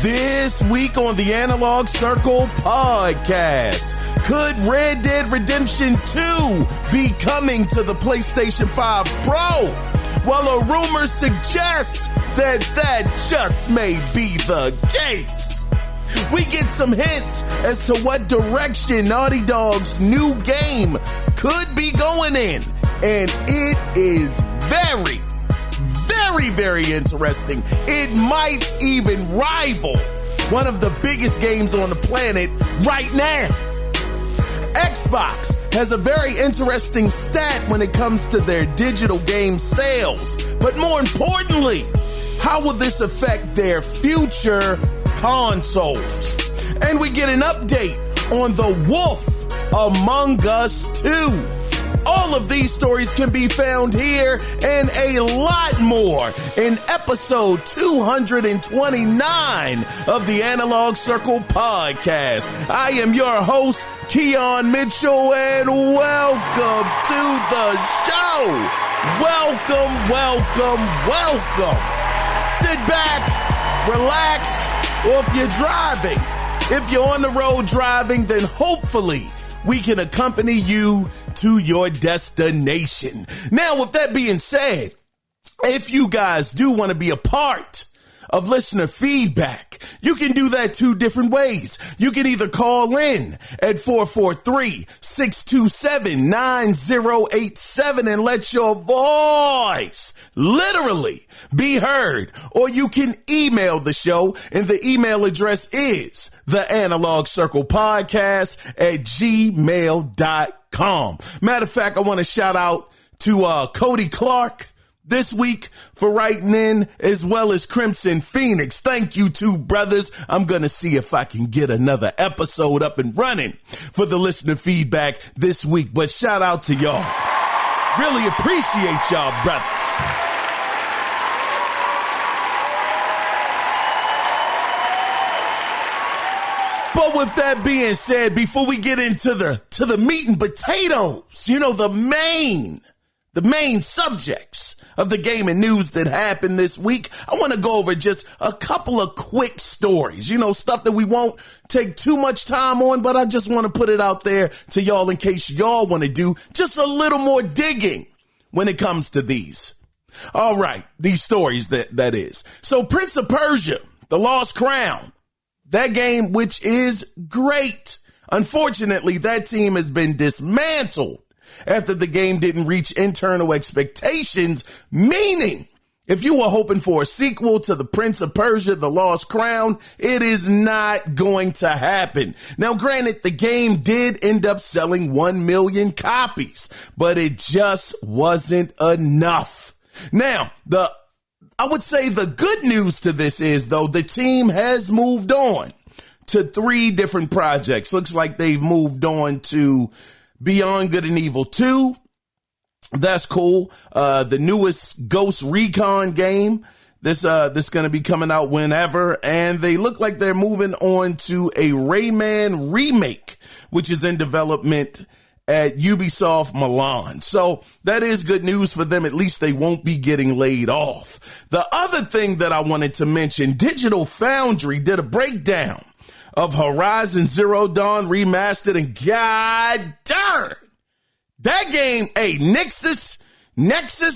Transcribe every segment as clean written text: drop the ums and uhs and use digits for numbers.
This week on the Analog Circle podcast, could Red Dead Redemption 2 be coming to the PlayStation 5 Pro? Well, a rumor suggests that just may be the case. We get some hints as to what direction Naughty Dog's new game could be going in, and it is very interesting. It might even rival one of the biggest games on the planet right now. Xbox has a very interesting stat when it comes to their digital game sales. But more importantly, how will this affect their future consoles? And we get an update on The Wolf Among Us 2. All of these stories can be found here and a lot more in episode 229 of the Analog Circle podcast. I am your host, Keon Mitchell, and welcome to the show. Welcome. Sit back, relax, or if you're driving, if you're on the road driving, then hopefully we can accompany you to your destination. Now, with that being said, if you guys do want to be a part of listener feedback, you can do that two different ways. You can either call in at 443-627-9087 and let your voice literally be heard, or you can email the show, and the email address is theanalogcirclepodcast@gmail.com. Matter of fact, I want to shout out to Cody Clark this week for writing in, as well as Crimson Phoenix. Thank you, two brothers. I'm going to see if I can get another episode up and running for the listener feedback this week. But shout out to y'all. Really appreciate y'all, brothers. But with that being said, before we get into the meat and potatoes, the main subjects of the gaming news that happened this week, I want to go over just a couple of quick stories, stuff that we won't take too much time on, but I just want to put it out there to y'all in case y'all want to do just a little more digging when it comes to these. All right, these stories that is. So Prince of Persia, The Lost Crown, that game, which is great. Unfortunately, that team has been dismantled after the game didn't reach internal expectations, meaning if you were hoping for a sequel to The Prince of Persia, The Lost Crown, it is not going to happen. Now, granted, the game did end up selling 1 million copies, but it just wasn't enough. Now, I would say the good news to this is, though, the team has moved on to 3 different projects. Looks like they've moved on to Beyond Good and Evil 2. That's cool. The newest Ghost Recon game. This going to be coming out whenever. And they look like they're moving on to a Rayman remake, which is in development at Ubisoft Milan. So that is good news for them. At least they won't be getting laid off. The other thing that I wanted to mention, Digital Foundry did a breakdown of Horizon Zero Dawn Remastered, and god darn, that game, Nexus,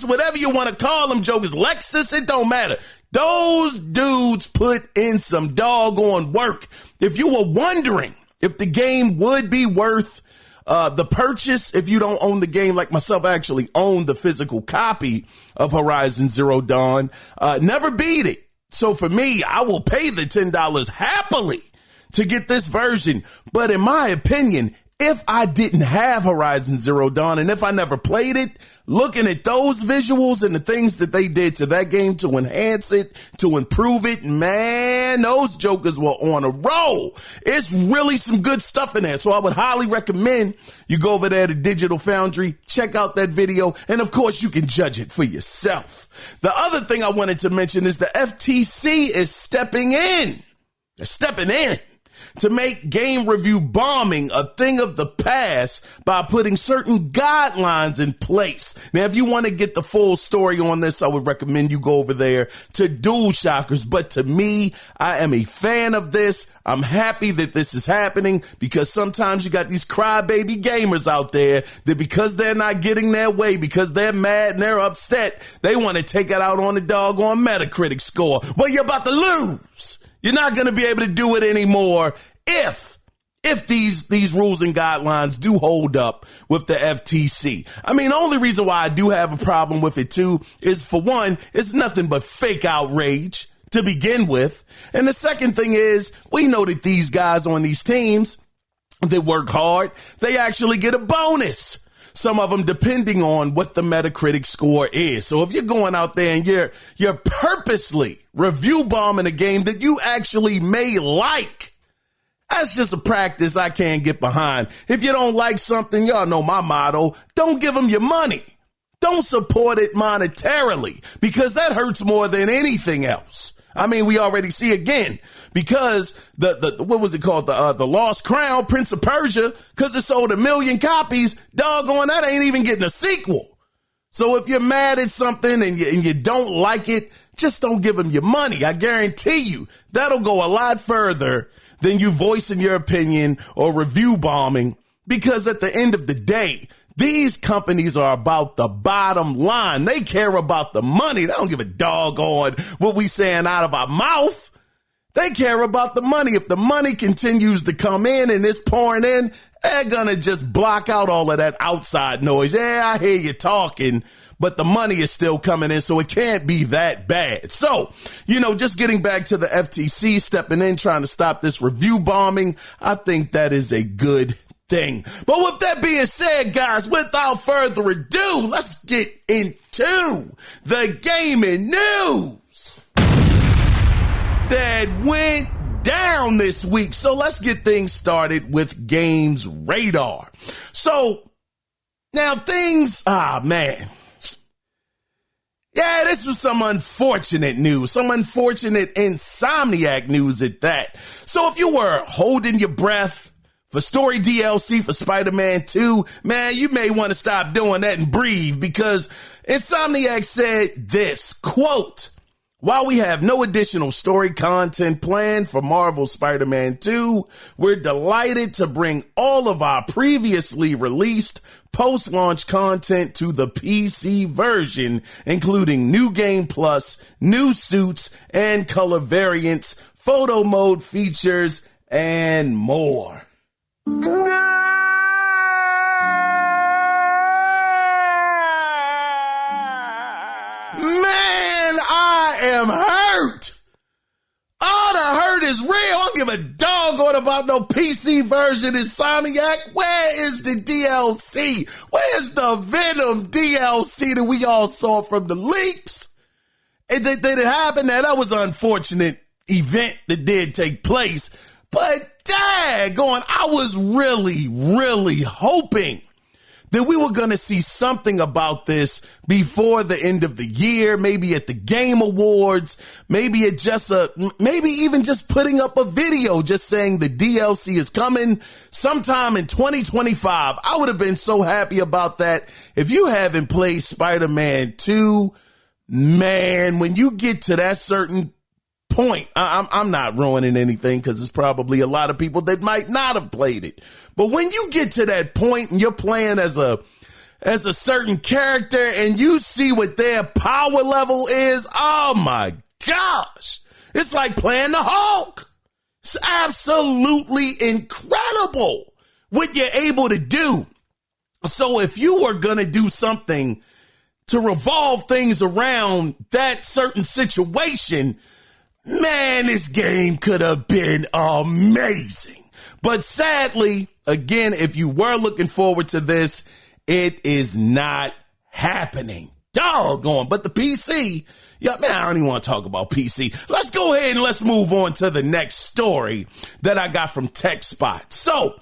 whatever you want to call them jokers, Lexus, it don't matter. Those dudes put in some doggone work. If you were wondering if the game would be worth the purchase, if you don't own the game like myself, I actually own the physical copy of Horizon Zero Dawn, never beat it. So for me, I will pay the $10 happily to get this version. But in my opinion, if I didn't have Horizon Zero Dawn and if I never played it, looking at those visuals and the things that they did to that game to enhance it, to improve it, man, those jokers were on a roll. It's really some good stuff in there. So I would highly recommend you go over there to Digital Foundry, check out that video, and of course you can judge it for yourself. The other thing I wanted to mention is the FTC is stepping in. They're stepping in to make game review bombing a thing of the past by putting certain guidelines in place. Now, if you want to get the full story on this, I would recommend you go over there to DualShockers. But to me, I am a fan of this. I'm happy that this is happening because sometimes you got these crybaby gamers out there that because they're not getting their way, because they're mad and they're upset, they want to take it out on the doggone Metacritic score. Well, you're about to lose. You're not going to be able to do it anymore if these rules and guidelines do hold up with the FTC. I mean, the only reason why I do have a problem with it too is, for one, it's nothing but fake outrage to begin with. And the second thing is, we know that these guys on these teams that work hard, they actually get a bonus. Some of them depending on what the Metacritic score is. So if you're going out there and you're purposely review bombing a game that you actually may like, that's just a practice I can't get behind. If you don't like something, y'all know my motto, don't give them your money. Don't support it monetarily because that hurts more than anything else. I mean, we already see again because the what was it called? The Lost Crown, Prince of Persia, because it sold 1 million copies. Doggone, that ain't even getting a sequel. So if you're mad at something and you don't like it, just don't give them your money. I guarantee you that'll go a lot further than you voicing your opinion or review bombing, because at the end of the day, these companies are about the bottom line. They care about the money. They don't give a doggone what we saying out of our mouth. They care about the money. If the money continues to come in and it's pouring in, they're going to just block out all of that outside noise. Yeah, I hear you talking, but the money is still coming in, so it can't be that bad. So, just getting back to the FTC stepping in, trying to stop this review bombing, I think that is a good thing. But with that being said, guys, without further ado, let's get into the gaming news that went down this week. So let's get things started with Games Radar. So now yeah, this was some unfortunate news, some unfortunate Insomniac news at that. So if you were holding your breath for story DLC for Spider-Man 2, man, you may want to stop doing that and breathe, because Insomniac said this, quote, "While we have no additional story content planned for Marvel Spider-Man 2, we're delighted to bring all of our previously released post-launch content to the PC version, including new game plus, new suits and color variants, photo mode features, and more." Man, I am hurt. Oh, the hurt is real. I don't give a doggone about no PC version Insomniac. Where is the DLC? Where's the Venom DLC that we all saw from the leaks? Did it happen? That was an unfortunate event that did take place. But daggone, I was really, really hoping that we were going to see something about this before the end of the year, maybe at the Game Awards, maybe even just putting up a video just saying the DLC is coming sometime in 2025. I would have been so happy about that. If you haven't played Spider-Man 2, man, when you get to that certain point, I'm not ruining anything because there's probably a lot of people that might not have played it. But when you get to that point and you're playing as a certain character and you see what their power level is, oh my gosh, it's like playing the Hulk. It's absolutely incredible what you're able to do. So if you were going to do something to revolve things around that certain situation, man, this game could have been amazing. But sadly, again, if you were looking forward to this, it is not happening. Doggone. But the PC, yeah, man, I don't even want to talk about PC. Let's go ahead and let's move on to the next story that I got from TechSpot. So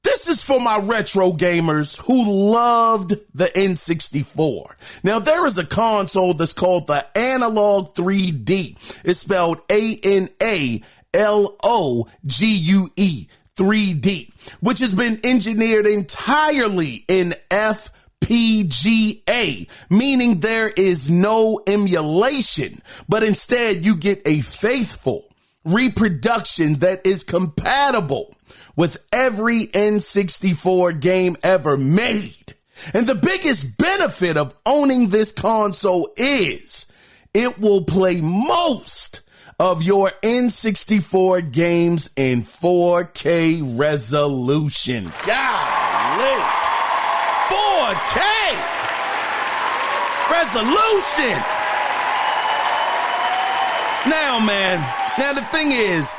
this is for my retro gamers who loved the N64. Now, there is a console that's called the Analog 3D. It's spelled ANALOG LOGUE 3D, which has been engineered entirely in FPGA, meaning there is no emulation, but instead you get a faithful reproduction that is compatible with every N64 game ever made. And the biggest benefit of owning this console is it will play most of your N64 games in 4K resolution. Golly. 4K resolution. Now the thing is,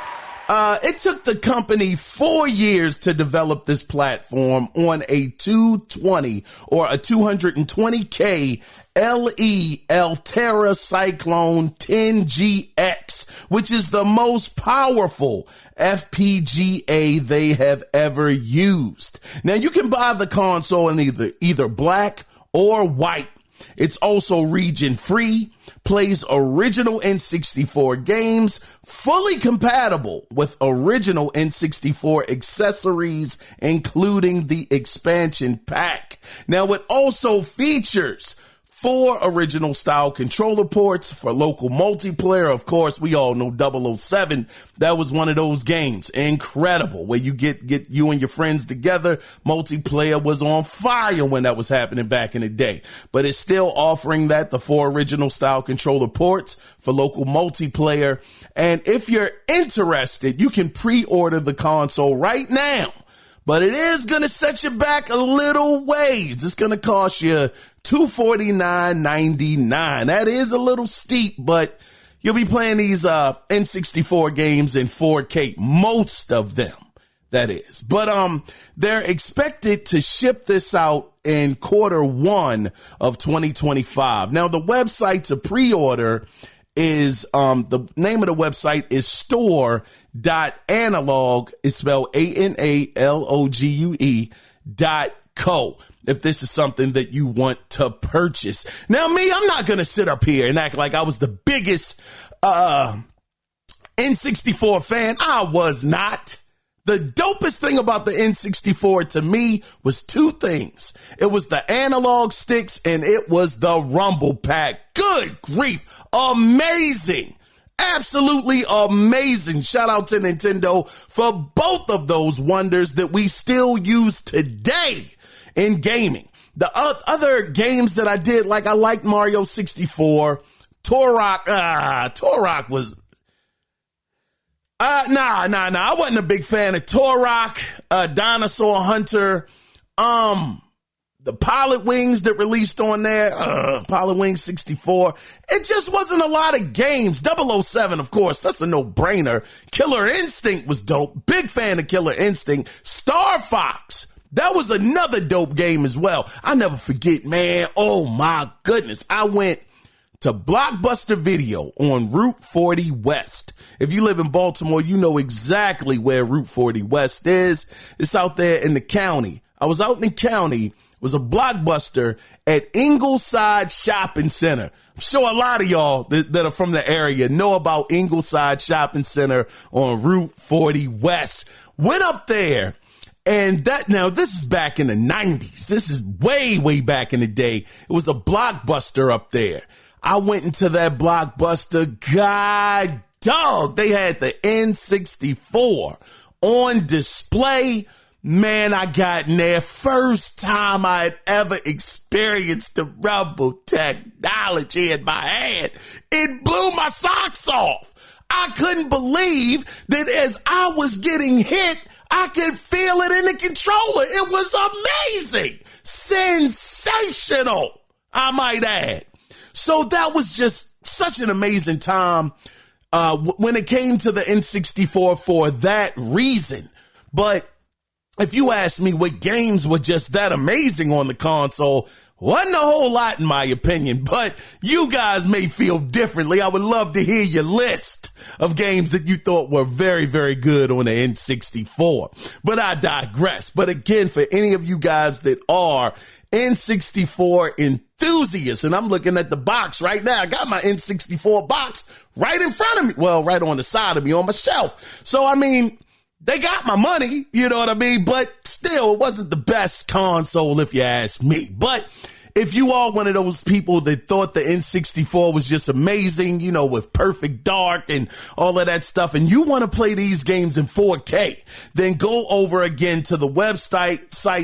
it took the company 4 years to develop this platform on a 220 or a 220K LE Altera Cyclone 10GX, which is the most powerful FPGA they have ever used. Now you can buy the console in either black or white. It's also region free, plays original N64 games, fully compatible with original N64 accessories, including the expansion pack. Now it also features 4 original style controller ports for local multiplayer. Of course, we all know 007. That was one of those games. Incredible. Where you get you and your friends together. Multiplayer was on fire when that was happening back in the day. But it's still offering the 4 original style controller ports for local multiplayer. And if you're interested, you can pre-order the console right now. But it is going to set you back a little ways. It's going to cost you $249.99. That is a little steep, but you'll be playing these N64 games in 4K, most of them, that is. But they're expected to ship this out in Q1 of 2025. Now, the website to pre-order is the name of the website is store.analog. It's spelled ANALOGUE.co. If this is something that you want to purchase. Now, me, I'm not going to sit up here and act like I was the biggest N64 fan. I was not. The dopest thing about the N64 to me was 2 things. It was the analog sticks and it was the rumble pack. Good grief. Amazing. Absolutely amazing. Shout out to Nintendo for both of those wonders that we still use today in gaming. The other games that I did, like I liked Mario 64, Turok was... I wasn't a big fan of Turok, Dinosaur Hunter, the Pilot Wings that released on there, Pilot Wings 64. It just wasn't a lot of games. 007, of course, that's a no-brainer. Killer Instinct was dope. Big fan of Killer Instinct. Star Fox, that was another dope game as well. I never forget, man. Oh, my goodness. I went to Blockbuster Video on Route 40 West. If you live in Baltimore, you know exactly where Route 40 West is. It's out there in the county. I was out in the county. It was a Blockbuster at Ingleside Shopping Center. I'm sure a lot of y'all that are from the area know about Ingleside Shopping Center on Route 40 West. Went up there. And this is back in the 90s. This is way, way back in the day. It was a Blockbuster up there. I went into that Blockbuster. God dog, they had the N64 on display. Man, I got in there. First time I had ever experienced the rumble technology in my hand. It blew my socks off. I couldn't believe that as I was getting hit, I could feel it in the controller. It was amazing. Sensational, I might add. So that was just such an amazing time when it came to the N64 for that reason. But if you ask me what games were just that amazing on the console, wasn't a whole lot in my opinion, but you guys may feel differently. I would love to hear your list of games that you thought were very, very good on the N64. But I digress. But again, for any of you guys that are N64 enthusiasts, enthusiast, and I'm looking at the box right now. I got my N64 box right in front of me. Well, right on the side of me on my shelf. So, I mean, they got my money, you know what I mean? But still, it wasn't the best console if you ask me. But if you are one of those people that thought the N64 was just amazing, you know, with perfect dark and all of that stuff, and you want to play these games in 4K, then go over again to the website.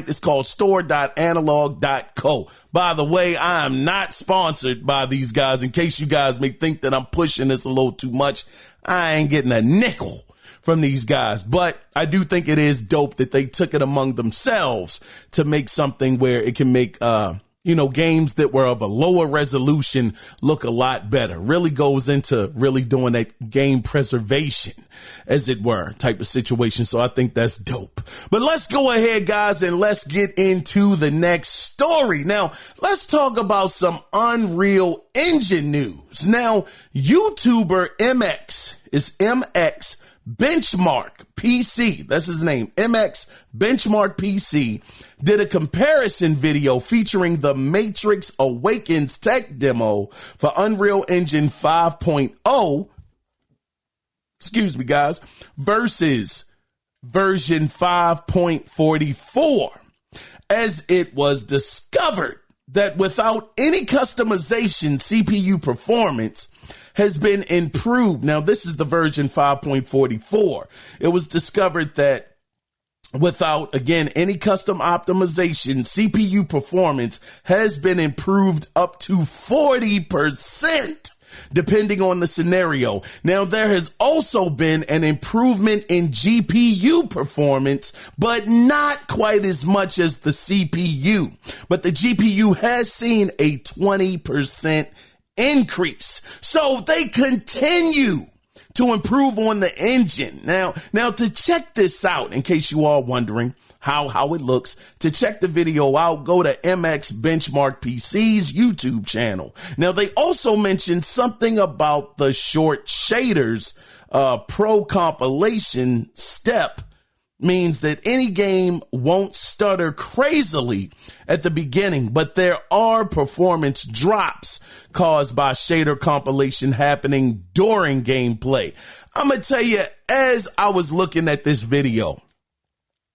It's called store.analog.co. By the way, I am not sponsored by these guys. In case you guys may think that I'm pushing this a little too much, I ain't getting a nickel from these guys, but I do think it is dope that they took it among themselves to make something where it can make, games that were of a lower resolution look a lot better. Really goes into really doing that game preservation, as it were, type of situation. So I think that's dope. But let's go ahead, guys, and let's get into the next story. Now, let's talk about some Unreal Engine news. Now, YouTuber MX is MX Benchmark PC, that's his name, MX Benchmark PC, did a comparison video featuring the Matrix Awakens tech demo for Unreal Engine 5.0, versus version 5.44, as it was discovered that without any customization, CPU performance has been improved. Now, this is the version 5.44. It was discovered that without, again, any custom optimization, CPU performance has been improved up to 40%, depending on the scenario. Now, there has also been an improvement in GPU performance, but not quite as much as the CPU. But the GPU has seen a 20% increase. So they continue to improve on the engine. Now to check this out, in case you are wondering how it looks, to check the video out, go to MX Benchmark PC's YouTube channel. Now, they also mentioned something about the short shaders, pro compilation step means that any game won't stutter crazily at the beginning, but there are performance drops caused by shader compilation happening during gameplay. I'm going to tell you, as I was looking at this video,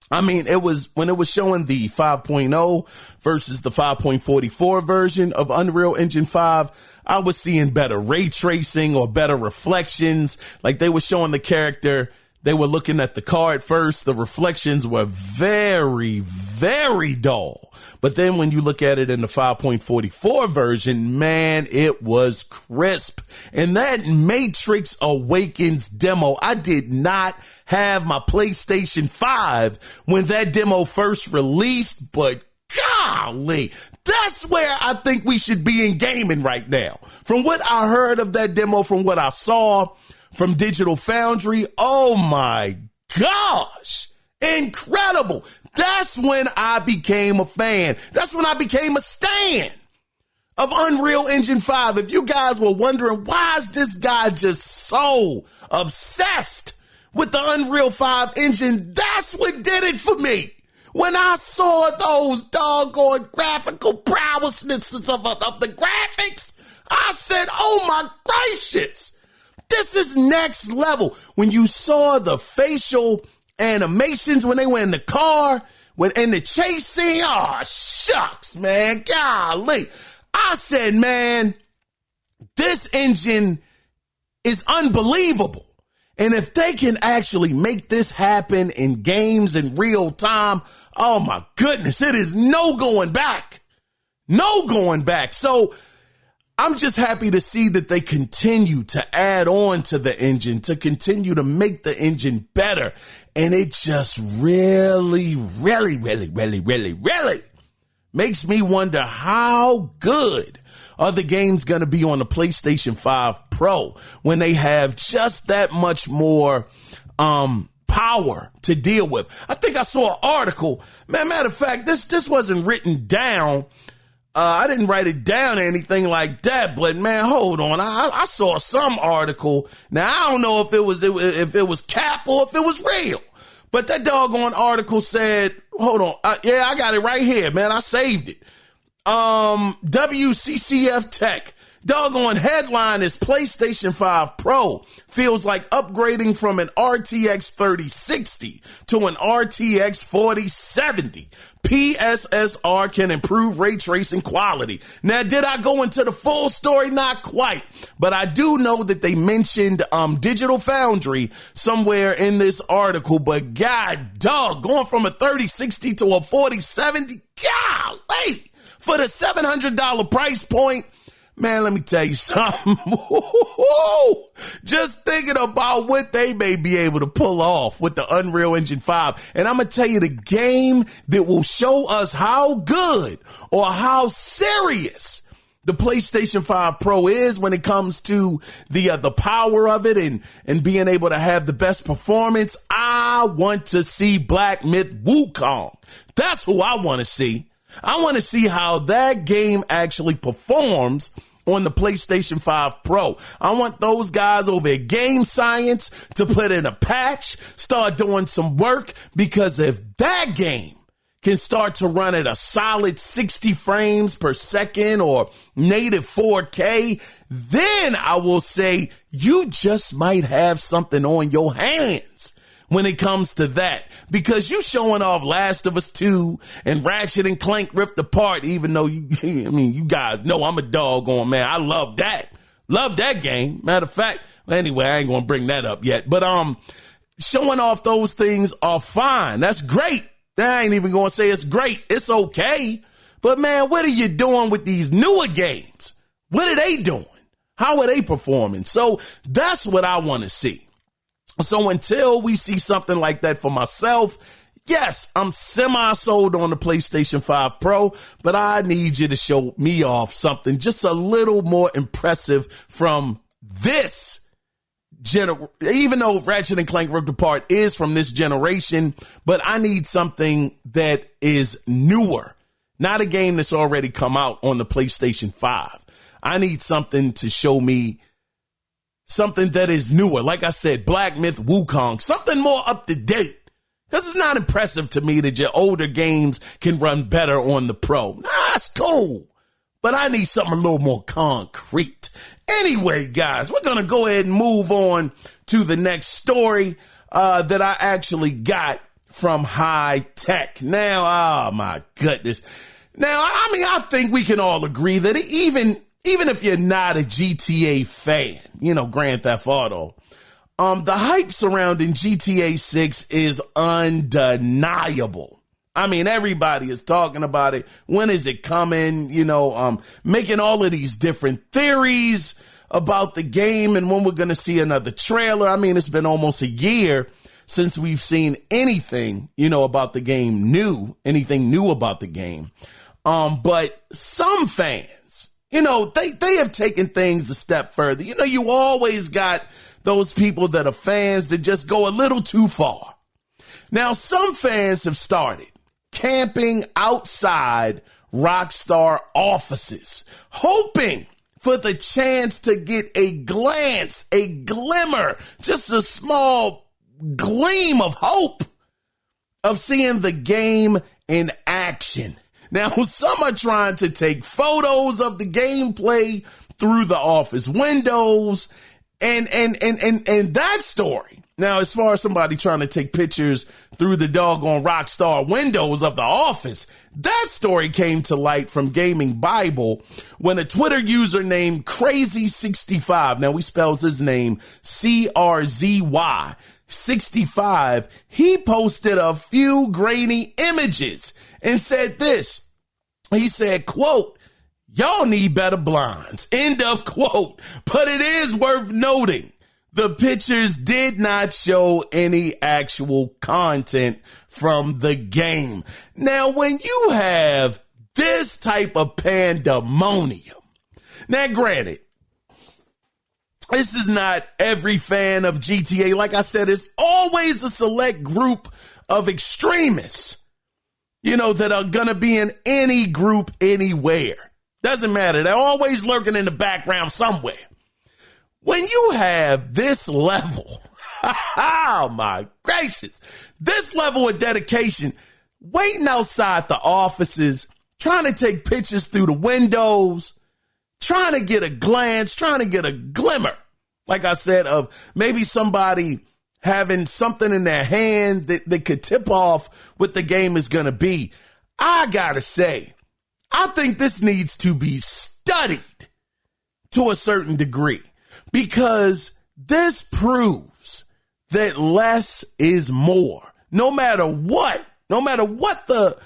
I mean, it was when it was showing the 5.0 versus the 5.44 version of Unreal Engine 5, I was seeing better ray tracing or better reflections. Like, they were showing the character, they were looking at the car at first. The reflections were very, very dull. But then when you look at it in the 5.44 version, man, it was crisp. And that Matrix Awakens demo, I did not have my PlayStation 5 when that demo first released, but golly, that's where I think we should be in gaming right now. From what I heard of that demo, from what I saw from Digital Foundry, oh my gosh, incredible. That's when I became a fan. That's when I became a stan of Unreal Engine 5. If you guys were wondering, why is this guy just so obsessed with the Unreal 5 engine, that's what did it for me. When I saw those doggone graphical prowessnesses of the graphics, I said, oh my gracious. This is next level. When you saw the facial animations when they were in the car, when in the chase scene, oh, shucks, man, golly. I said, man, this engine is unbelievable. And if they can actually make this happen in games in real time, oh my goodness, it is no going back. No going back. So I'm just happy to see that they continue to add on to the engine, to continue to make the engine better. And it just really makes me wonder, how good are the games going to be on the PlayStation 5 Pro when they have just that much more power to deal with. I think I saw an article. Man, matter of fact, this wasn't written down. I didn't write it down or anything like that, but man, hold on. I saw some article. Now, I don't know if it was cap or if it was real, but that doggone article said, hold on. I got it right here, man. I saved it. WCCF Tech. Doggone headline is PlayStation 5 Pro feels like upgrading from an RTX 3060 to an RTX 4070. PSSR can improve ray tracing quality. Now, did I go into the full story? Not quite, but I do know that they mentioned Digital Foundry somewhere in this article. But God dog, going from a 3060 to a 4070, golly, for the $700 price point. Man, let me tell you something. Just thinking about what they may be able to pull off with the Unreal Engine 5. And I'm going to tell you the game that will show us how good or how serious the PlayStation 5 Pro is when it comes to the power of it and being able to have the best performance. I want to see Black Myth Wukong. That's who I want to see. I want to see how that game actually performs on the PlayStation 5 Pro. I want those guys over at Game Science to put in a patch, start doing some work, because if that game can start to run at a solid 60 frames per second or native 4K, then I will say you just might have something on your hands when it comes to that, because you showing off Last of Us 2 and Ratchet and Clank Rift Apart, even though you guys know I'm a doggone man. I love that. Love that game. Matter of fact, anyway, I ain't going to bring that up yet, but, showing off those things are fine. That's great. I ain't even going to say it's great. It's okay. But man, what are you doing with these newer games? What are they doing? How are they performing? So that's what I want to see. So until we see something like that for myself, yes, I'm semi-sold on the PlayStation 5 Pro, but I need you to show me off something just a little more impressive from this generation. Even though Ratchet and Clank Rift Apart is from this generation, but I need something that is newer, not a game that's already come out on the PlayStation 5. I need something to show me something that is newer. Like I said, Black Myth Wukong, something more up to date. Because it's not impressive to me that your older games can run better on the Pro. Nah, it's cool. But I need something a little more concrete. Anyway, guys, we're going to go ahead and move on to the next story that I actually got from High Tech. Now, oh my goodness. Now, I think we can all agree that even if you're not a GTA fan, Grand Theft Auto, the hype surrounding GTA 6 is undeniable. I mean, everybody is talking about it. When is it coming? Making all of these different theories about the game and when we're going to see another trailer. I mean, it's been almost a year since we've seen anything, about the game anything new about the game. But some fans, they have taken things a step further. You always got those people that are fans that just go a little too far. Now, some fans have started camping outside Rockstar offices, hoping for the chance to get a glance, a glimmer, just a small gleam of hope of seeing the game in action. Now, some are trying to take photos of the gameplay through the office windows and that story. Now, as far as somebody trying to take pictures through the doggone Rockstar windows of the office, that story came to light from Gaming Bible when a Twitter user named Crazy65, now he spells his name CRZY 65, he posted a few grainy images and said this. He said, quote, "Y'all need better blinds," end of quote. But it is worth noting, the pictures did not show any actual content from the game. Now, when you have this type of pandemonium, now granted, this is not every fan of GTA. Like I said, it's always a select group of extremists, that are going to be in any group anywhere. Doesn't matter. They're always lurking in the background somewhere. When you have this level, oh my gracious, this level of dedication, waiting outside the offices trying to take pictures through the windows, trying to get a glance, trying to get a glimmer, like I said, of maybe somebody having something in their hand that could tip off what the game is going to be. I gotta say, I think this needs to be studied to a certain degree, because this proves that less is more. No matter what the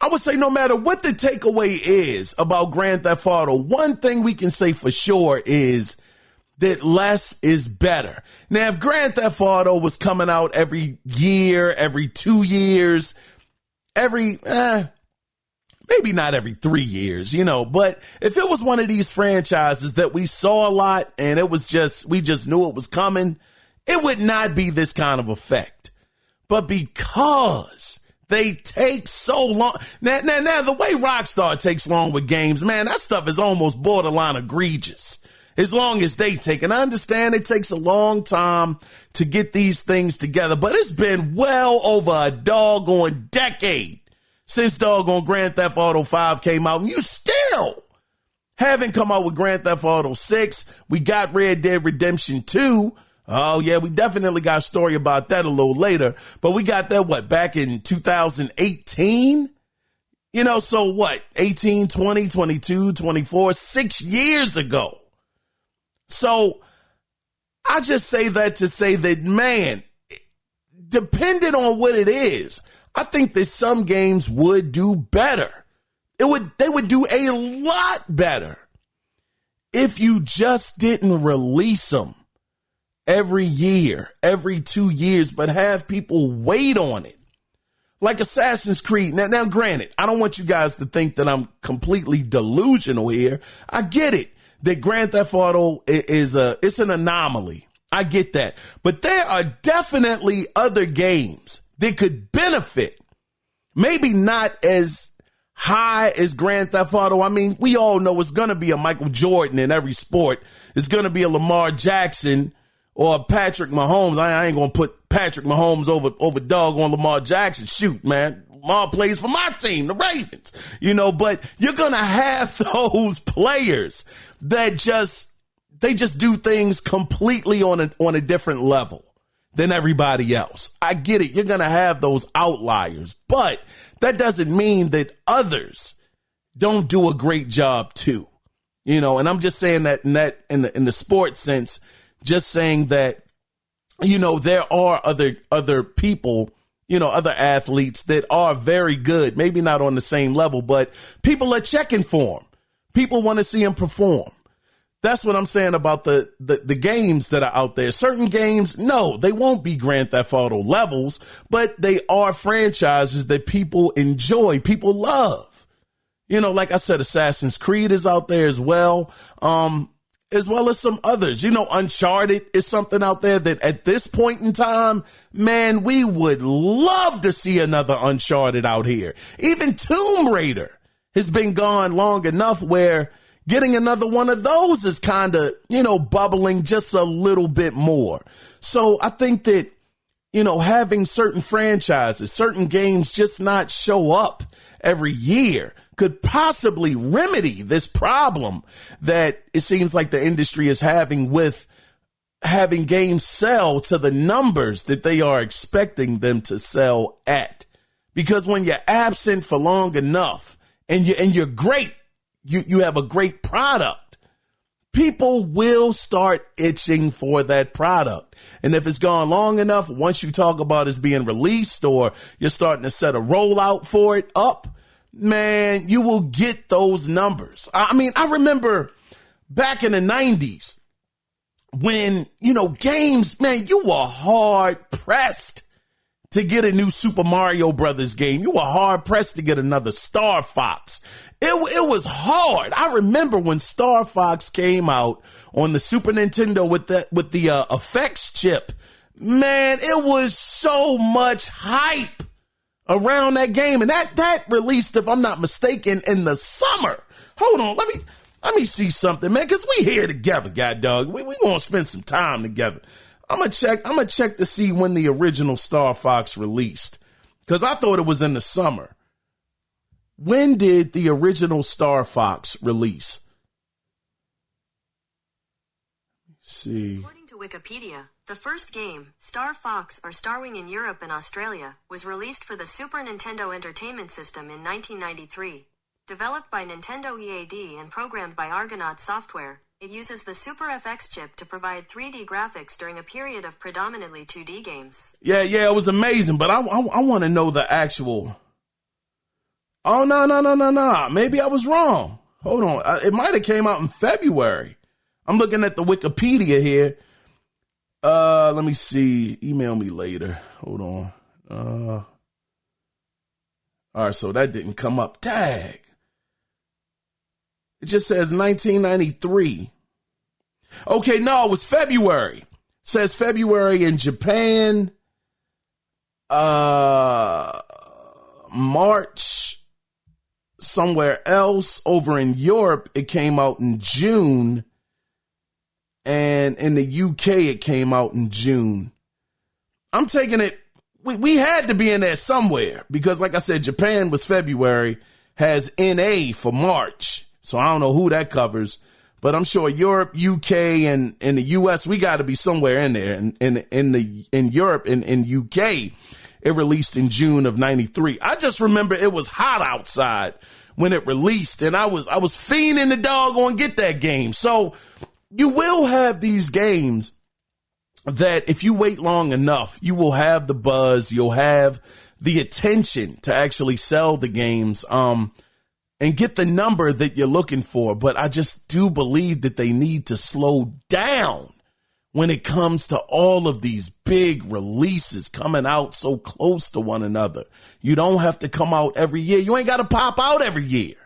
takeaway is about Grand Theft Auto, one thing we can say for sure is that less is better. Now, if Grand Theft Auto was coming out every year, every 2 years, maybe not every 3 years, but if it was one of these franchises that we saw a lot and we just knew it was coming, it would not be this kind of effect. But because they take so long, now the way Rockstar takes long with games, man, that stuff is almost borderline egregious. As long as they take, and I understand it takes a long time to get these things together, but it's been well over a doggone decade since doggone Grand Theft Auto 5 came out, and you still haven't come out with Grand Theft Auto 6. We got Red Dead Redemption 2. Oh, yeah, we definitely got a story about that a little later, but we got that, back in 2018? So what, 18, 20, 22, 24, 6 years ago. So I just say that to say that, man, depending on what it is, I think that some games would do better. They would do a lot better if you just didn't release them every year, every 2 years, but have people wait on it. Like Assassin's Creed. Now, granted, I don't want you guys to think that I'm completely delusional here. I get it that Grand Theft Auto it's an anomaly. I get that. But there are definitely other games that could benefit. Maybe not as high as Grand Theft Auto. I mean, we all know it's going to be a Michael Jordan in every sport. It's going to be a Lamar Jackson or a Patrick Mahomes. I ain't going to put Patrick Mahomes over doggone Lamar Jackson. Shoot, man. Lamar plays for my team, the Ravens. But you're going to have those players that just do things completely on a different level than everybody else. I get it. You're going to have those outliers, but that doesn't mean that others don't do a great job too. And I'm just saying that in the sports sense, just saying that, there are other people, other athletes that are very good, maybe not on the same level, but people are checking for them. People want to see them perform. That's what I'm saying about the games that are out there. Certain games, no, they won't be Grand Theft Auto levels, but they are franchises that people enjoy, people love. Like I said, Assassin's Creed is out there as well as some others. Uncharted is something out there that at this point in time, man, we would love to see another Uncharted out here. Even Tomb Raider has been gone long enough where getting another one of those is kind of, bubbling just a little bit more. So I think that, having certain franchises, certain games just not show up every year could possibly remedy this problem that it seems like the industry is having with having games sell to the numbers that they are expecting them to sell at. Because when you're absent for long enough and you're great, you have a great product, people will start itching for that product. And if it's gone long enough, once you talk about it's being released or you're starting to set a rollout for it up, man, you will get those numbers. I mean, I remember back in the 90s when, games, man, you were hard pressed to get a new Super Mario Brothers game. You were hard pressed to get another Star Fox. It was hard. I remember when Star Fox came out on the Super Nintendo with the effects chip. Man, it was so much hype around that game, and that released, if I'm not mistaken, in the summer. Hold on, let me see something, man, because we here together, God dog. We gonna spend some time together. I'm gonna check to see when the original Star Fox released, because I thought it was in the summer. when did the original Star Fox release? Let's see. According to Wikipedia, the first game, Star Fox or Starwing in Europe and Australia, was released for the Super Nintendo Entertainment System in 1993. Developed by Nintendo EAD and programmed by Argonaut Software, it uses the Super FX chip to provide 3D graphics during a period of predominantly 2D games. Yeah, it was amazing, but I want to know the actual... Oh, no. Maybe I was wrong. Hold on. It might have came out in February. I'm looking at the Wikipedia here. Let me see. Email me later. Hold on. All right, so that didn't come up. Tag. It just says 1993. Okay, no, it was February. It says February in Japan. March somewhere else. Over in Europe, it came out in June. And in the UK, it came out in June. I'm taking it. We had to be in there somewhere because, like I said, Japan was February, has NA for March. So I don't know who that covers, but I'm sure Europe, UK, and in the US, we got to be somewhere in there. In Europe and in UK, it released in June of 93. I just remember it was hot outside when it released, and I was fiending the doggone get that game. So you will have these games that if you wait long enough, you will have the buzz, you'll have the attention to actually sell the games, and get the number that you're looking for. But I just do believe that they need to slow down when it comes to all of these big releases coming out so close to one another. You don't have to come out every year. You ain't got to pop out every year.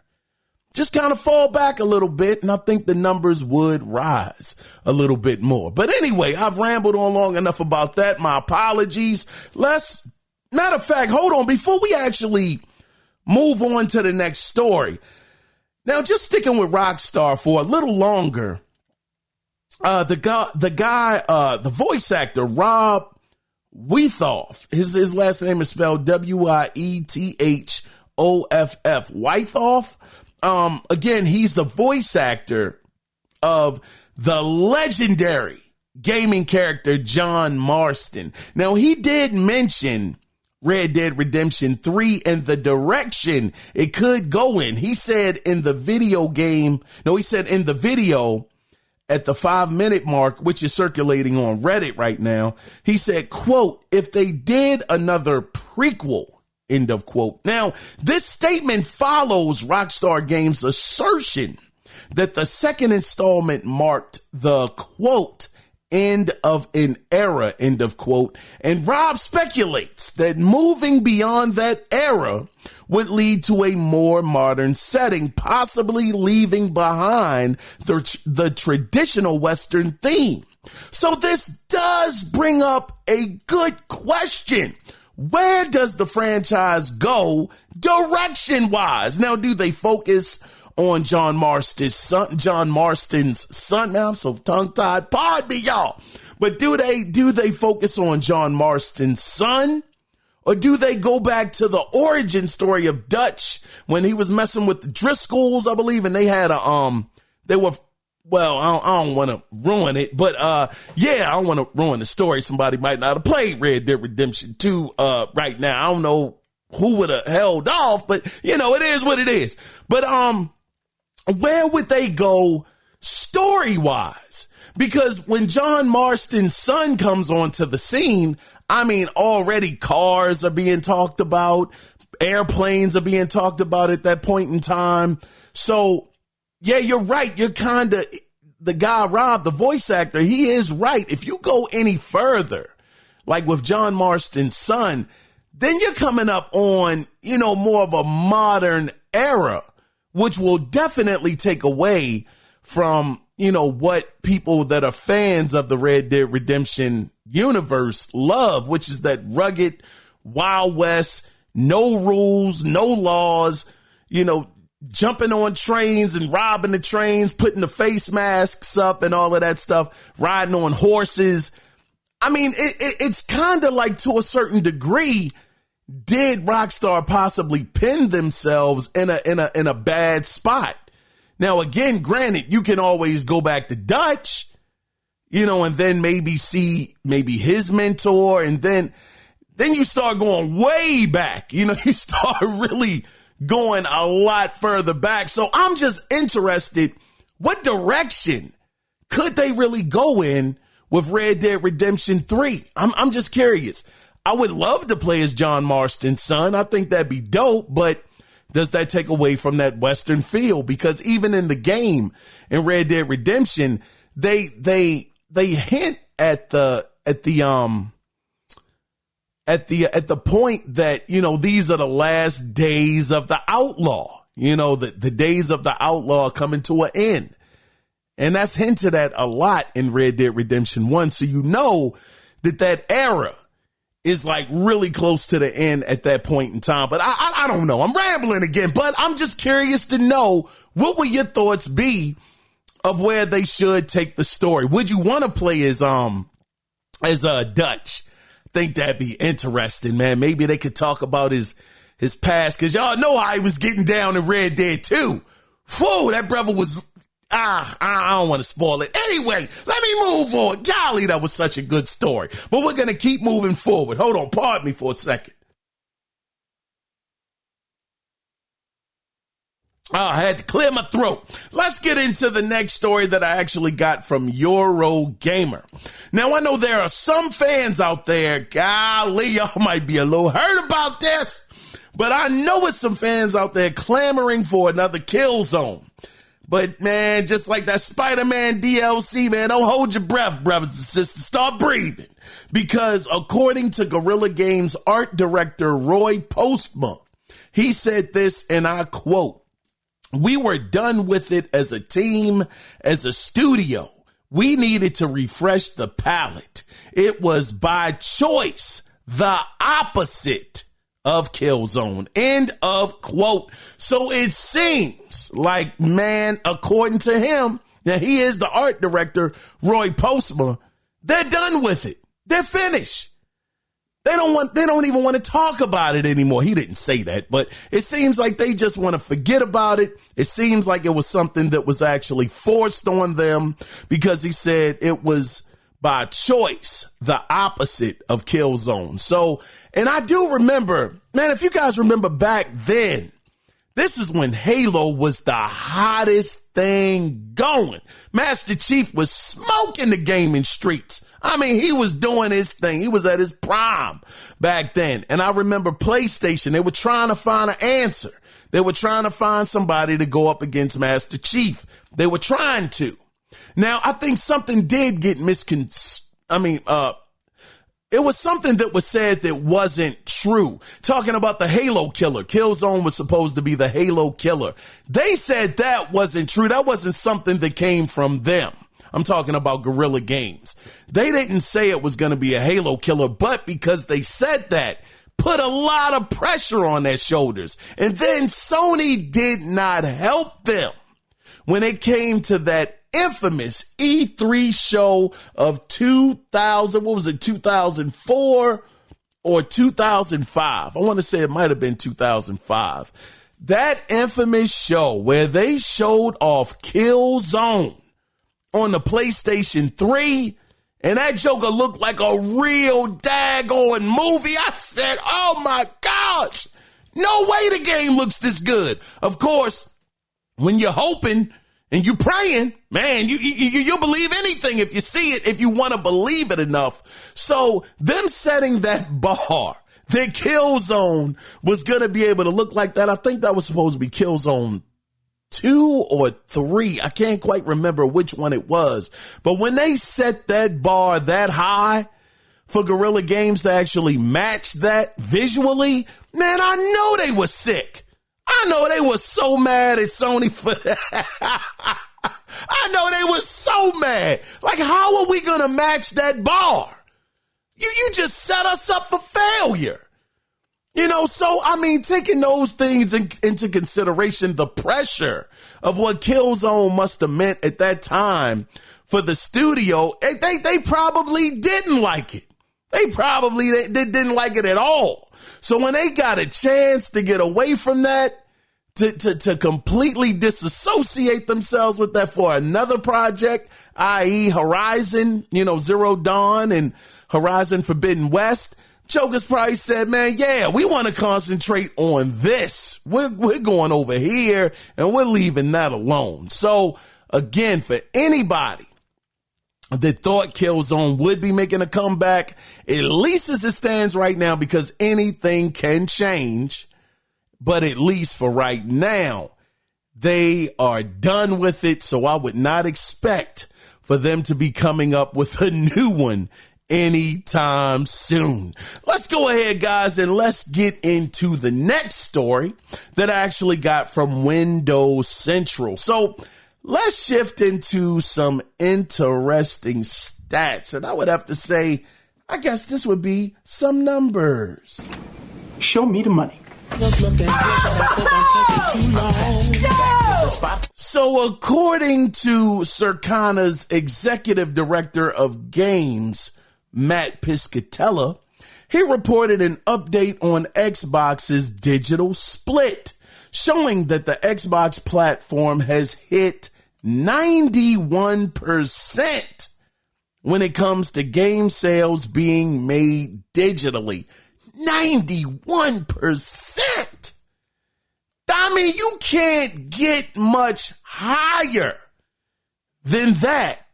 Just kind of fall back a little bit, and I think the numbers would rise a little bit more. But anyway, I've rambled on long enough about that. My apologies. Matter of fact, hold on. Before we actually move on to the next story. Now, just sticking with Rockstar for a little longer. The voice actor, Rob Weithoff, his last name is spelled Wiethoff. Weithoff. Again, he's the voice actor of the legendary gaming character John Marston. Now, he did mention Red Dead Redemption 3 and the direction it could go in. He said in the video at the 5-minute mark, which is circulating on Reddit right now, he said, quote, if they did another prequel, end of quote. Now, this statement follows Rockstar Games' assertion that the second installment marked the, quote, end of an era, end of quote. And Rob speculates that moving beyond that era would lead to a more modern setting, possibly leaving behind the traditional Western theme. So this does bring up a good question. Where does the franchise go direction-wise? Now, do they focus on John Marston's son? Now I'm so tongue-tied. Pardon me, y'all. But do they focus on John Marston's son? Or do they go back to the origin story of Dutch when he was messing with the Driscolls, I believe, and they had I don't want to ruin it, but I don't want to ruin the story. Somebody might not have played Red Dead Redemption 2 right now. I don't know who would have held off, but it is what it is. But where would they go story-wise? Because when John Marston's son comes onto the scene, I mean, already cars are being talked about, airplanes are being talked about at that point in time. So, yeah, you're right. You're kind of, the guy, Rob, the voice actor, he is right. If you go any further, like with John Marston's son, then you're coming up on, more of a modern era, which will definitely take away from, what people that are fans of the Red Dead Redemption universe love, which is that rugged Wild West, no rules, no laws, jumping on trains and robbing the trains, putting the face masks up and all of that stuff, riding on horses. I mean, it's kind of like, to a certain degree, did Rockstar possibly pin themselves in a bad spot? Now, again, granted, you can always go back to Dutch, and then maybe see his mentor, and then you start going way back. You start really going a lot further back. So I'm just interested, what direction could they really go in with Red Dead Redemption 3? I'm just curious. I would love to play as John Marston's son. I think that'd be dope, but does that take away from that Western feel? Because even in the game, in Red Dead Redemption, they hint at the point that, these are the last days of the outlaw, the days of the outlaw coming to an end. And that's hinted at a lot in Red Dead Redemption 1. So that era is like really close to the end at that point in time. But I don't know. I'm rambling again, but I'm just curious to know, what will your thoughts be of where they should take the story? Would you want to play as Dutch? Think that'd be interesting, man. Maybe they could talk about his past, because y'all know how he was getting down in Red Dead 2. Whoa, that brother was, I don't want to spoil it. Anyway, let me move on. Golly, that was such a good story. But we're going to keep moving forward. Hold on, pardon me for a second. I had to clear my throat. Let's get into the next story that I actually got from Eurogamer. Now, I know there are some fans out there, golly, y'all might be a little hurt about this, but I know it's some fans out there clamoring for another Killzone. But, man, just like that Spider-Man DLC, man, don't hold your breath, brothers and sisters. Start breathing. Because according to Guerrilla Games art director Roy Postma, he said this, and I quote, "We were done with it as a team, as a studio. We needed to refresh the palette. It was by choice the opposite of Killzone." End of quote. So it seems like, man, according to him, that he is the art director, Roy Postma, they're done with it. They're finished. They don't even want to talk about it anymore. He didn't say that, but it seems like they just want to forget about it. It seems like it was something that was actually forced on them, because he said it was by choice the opposite of Killzone. So, and I do remember, man, if you guys remember back then, this is when Halo was the hottest thing going. Master Chief was smoking the gaming streets. I mean, he was doing his thing. He was at his prime back then. And I remember PlayStation, they were trying to find an answer. They were trying to find somebody to go up against Master Chief. They were trying to. Now, I think something did get it was something that was said that wasn't true. Talking about the Halo killer. Killzone was supposed to be the Halo killer. They said that wasn't true. That wasn't something that came from them. I'm talking about Guerrilla Games. They didn't say it was going to be a Halo killer, but because they said that, put a lot of pressure on their shoulders. And then Sony did not help them when it came to that infamous E3 show of 2004 or 2005. I want to say it might have been 2005. That infamous show where they showed off Killzone on the PlayStation 3, and that Joker looked like a real daggone movie. I said, oh my gosh, no way the game looks this good. Of course, when you're hoping and you're praying, man, you'll believe anything if you see it, if you want to believe it enough. So them setting that bar, that Killzone was going to be able to look like that. I think that was supposed to be Killzone 2 or 3. I can't quite remember which one it was. But when they set that bar that high for Guerrilla Games to actually match that visually, man, I know they were sick. I know they were so mad at Sony for that. I know they were so mad. Like, how are we going to match that bar? You just set us up for failure. So, I mean, taking those things into consideration, the pressure of what Killzone must have meant at that time for the studio, they probably didn't like it. They probably they didn't like it at all. So when they got a chance to get away from that, to completely disassociate themselves with that for another project, i.e. Horizon, Zero Dawn and Horizon Forbidden West, Jokers probably said, man, yeah, we want to concentrate on this. We're going over here and we're leaving that alone. So again, for anybody that thought Killzone would be making a comeback, at least as it stands right now, because anything can change, but at least for right now, they are done with it. So I would not expect for them to be coming up with a new one anytime soon. Let's go ahead, guys, and let's get into the next story that I actually got from Windows Central. So let's shift into some interesting stats. And I would have to say, I guess this would be some numbers. Show me the money. So according to Circana's executive director of games, Matt Piscatella, he reported an update on Xbox's digital split, showing that the Xbox platform has hit 91% when it comes to game sales being made digitally. 91%. I mean, you can't get much higher than that.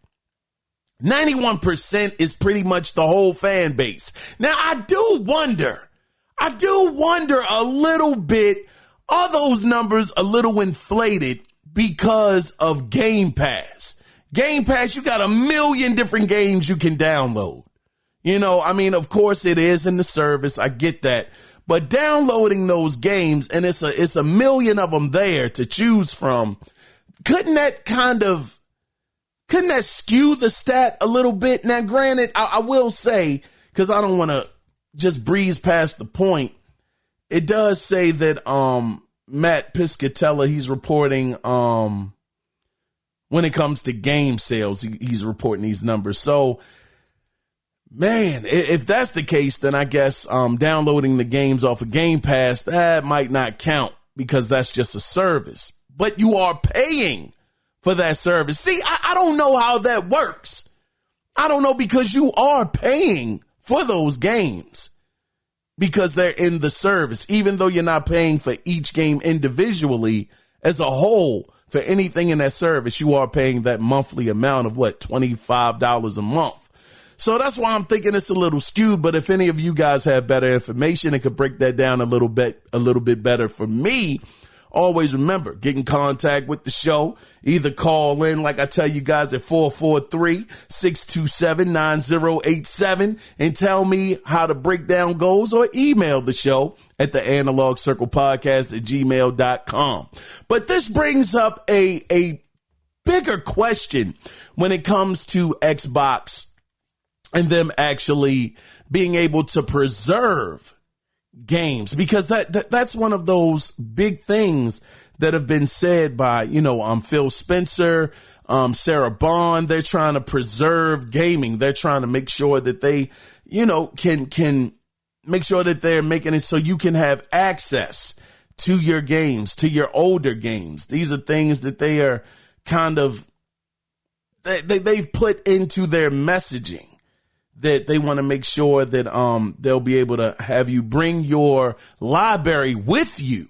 91% is pretty much the whole fan base. Now, I do wonder a little bit, are those numbers a little inflated because of Game Pass? Game Pass, you got a million different games you can download. Of course it is in the service. I get that. But downloading those games, and it's a million of them there to choose from, couldn't that skew the stat a little bit? Now, granted, I will say, because I don't want to just breeze past the point, it does say that Matt Piscatella, he's reporting when it comes to game sales, he's reporting these numbers. So, man, if that's the case, then I guess downloading the games off of Game Pass, that might not count because that's just a service. But you are paying for that service. See, I don't know how that works. I don't know, because you are paying for those games because they're in the service, even though you're not paying for each game individually. As a whole, for anything in that service, you are paying that monthly amount of $25 a month. So that's why I'm thinking it's a little skewed. But if any of you guys have better information and could break that down a little bit better for me, always remember, get in contact with the show. Either call in, like I tell you guys, at 443-627-9087 and tell me how the breakdown goes, or email the show at the analogcirclepodcast@gmail.com. But this brings up a bigger question when it comes to Xbox and them actually being able to preserve games, because that's one of those big things that have been said by, Phil Spencer, Sarah Bond. They're trying to preserve gaming. They're trying to make sure that they, can make sure that they're making it so you can have access to your games, to your older games. These are things that they are they've put into their messaging, that they want to make sure that they'll be able to have you bring your library with you,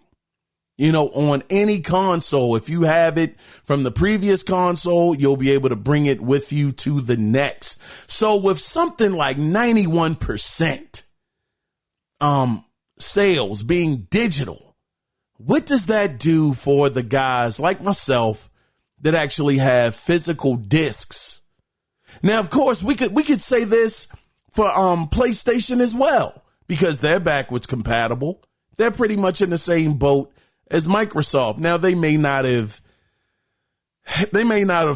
on any console. If you have it from the previous console, you'll be able to bring it with you to the next. So with something like 91% sales being digital, what does that do for the guys like myself that actually have physical discs? Now, of course, we could say this for PlayStation as well, because they're backwards compatible. They're pretty much in the same boat as Microsoft. Now, they may not have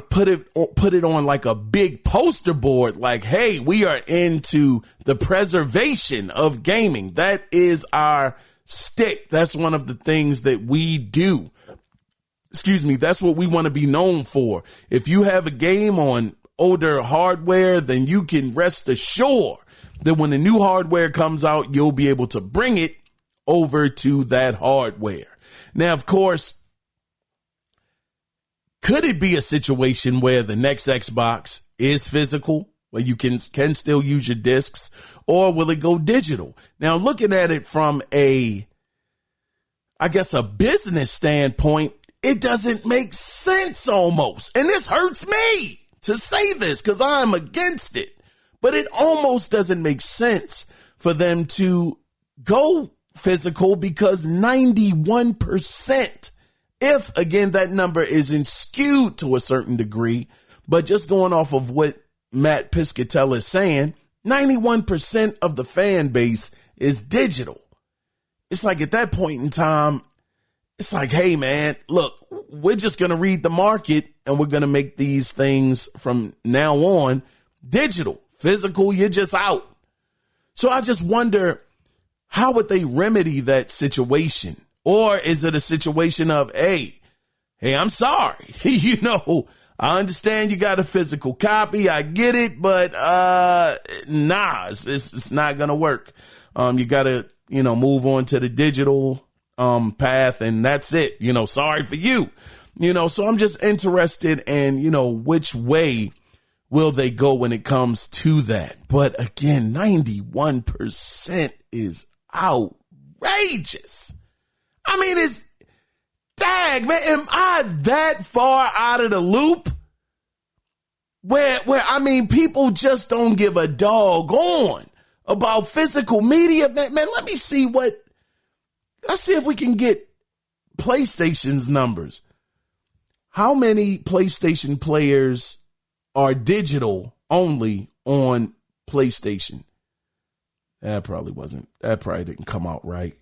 put it on like a big poster board, like, hey, we are into the preservation of gaming. That is our stick. That's one of the things that we do. That's what we want to be known for. If you have a game on older hardware, then you can rest assured then when the new hardware comes out, you'll be able to bring it over to that hardware. Now, of course, could it be a situation where the next Xbox is physical, where you can still use your discs, or will it go digital? Now, looking at it from a business standpoint, it doesn't make sense almost. And this hurts me to say this because I'm against it, but it almost doesn't make sense for them to go physical because 91%, if again, that number isn't skewed to a certain degree, but just going off of what Matt Piscatella is saying, 91% of the fan base is digital. It's like at that point in time, it's like, hey man, look, we're just going to read the market and we're going to make these things from now on digital. Physical, you're just out. So I just wonder, how would they remedy that situation? Or is it a situation of, hey, I'm sorry. I understand you got a physical copy. I get it, but nah, it's not going to work. You got to, move on to the digital path, and that's it. Sorry for you. So I'm just interested in, which way will they go when it comes to that? But again, 91% is outrageous. I mean, it's dag, man. Am I that far out of the loop? Where people just don't give a doggone about physical media. Man, let's see if we can get PlayStation's numbers. How many PlayStation players are digital only on PlayStation? That probably didn't come out right.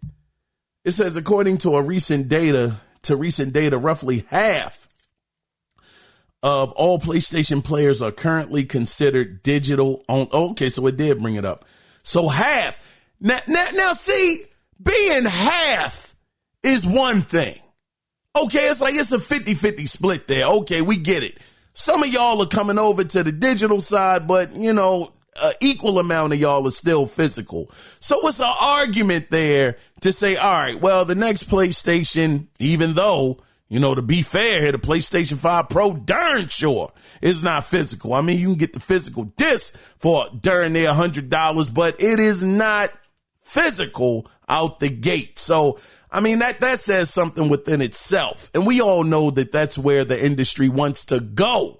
It says, according to recent data, roughly half of all PlayStation players are currently considered digital on. Okay, so it did bring it up. So half. Now see, being half is one thing. Okay, it's like it's a 50-50 split there. Okay, we get it. Some of y'all are coming over to the digital side, but, equal amount of y'all are still physical. So it's an argument there to say, all right, well, the next PlayStation, even though, to be fair here, the PlayStation 5 Pro darn sure is not physical. I mean, you can get the physical disc for darn near $100, but it is not physical out the gate. So, I mean, that says something within itself. And we all know that that's where the industry wants to go.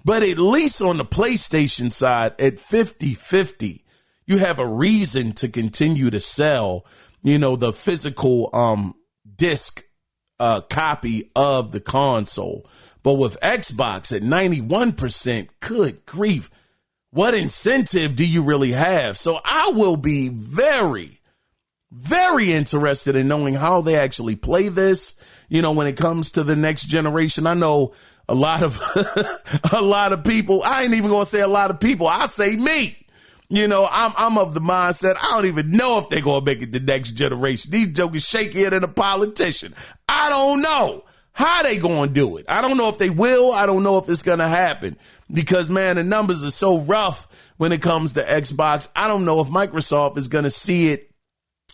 But at least on the PlayStation side, at 50-50, you have a reason to continue to sell, the physical disc copy of the console. But with Xbox at 91%, good grief, what incentive do you really have? So I will be very, very interested in knowing how they actually play this, when it comes to the next generation. I know a lot of people, I ain't even going to say a lot of people, I say me. I'm of the mindset, I don't even know if they're going to make it the next generation. These jokers shakier than a politician. I don't know how they going to do it. I don't know if they will. I don't know if it's going to happen because, man, the numbers are so rough when it comes to Xbox. I don't know if Microsoft is going to see it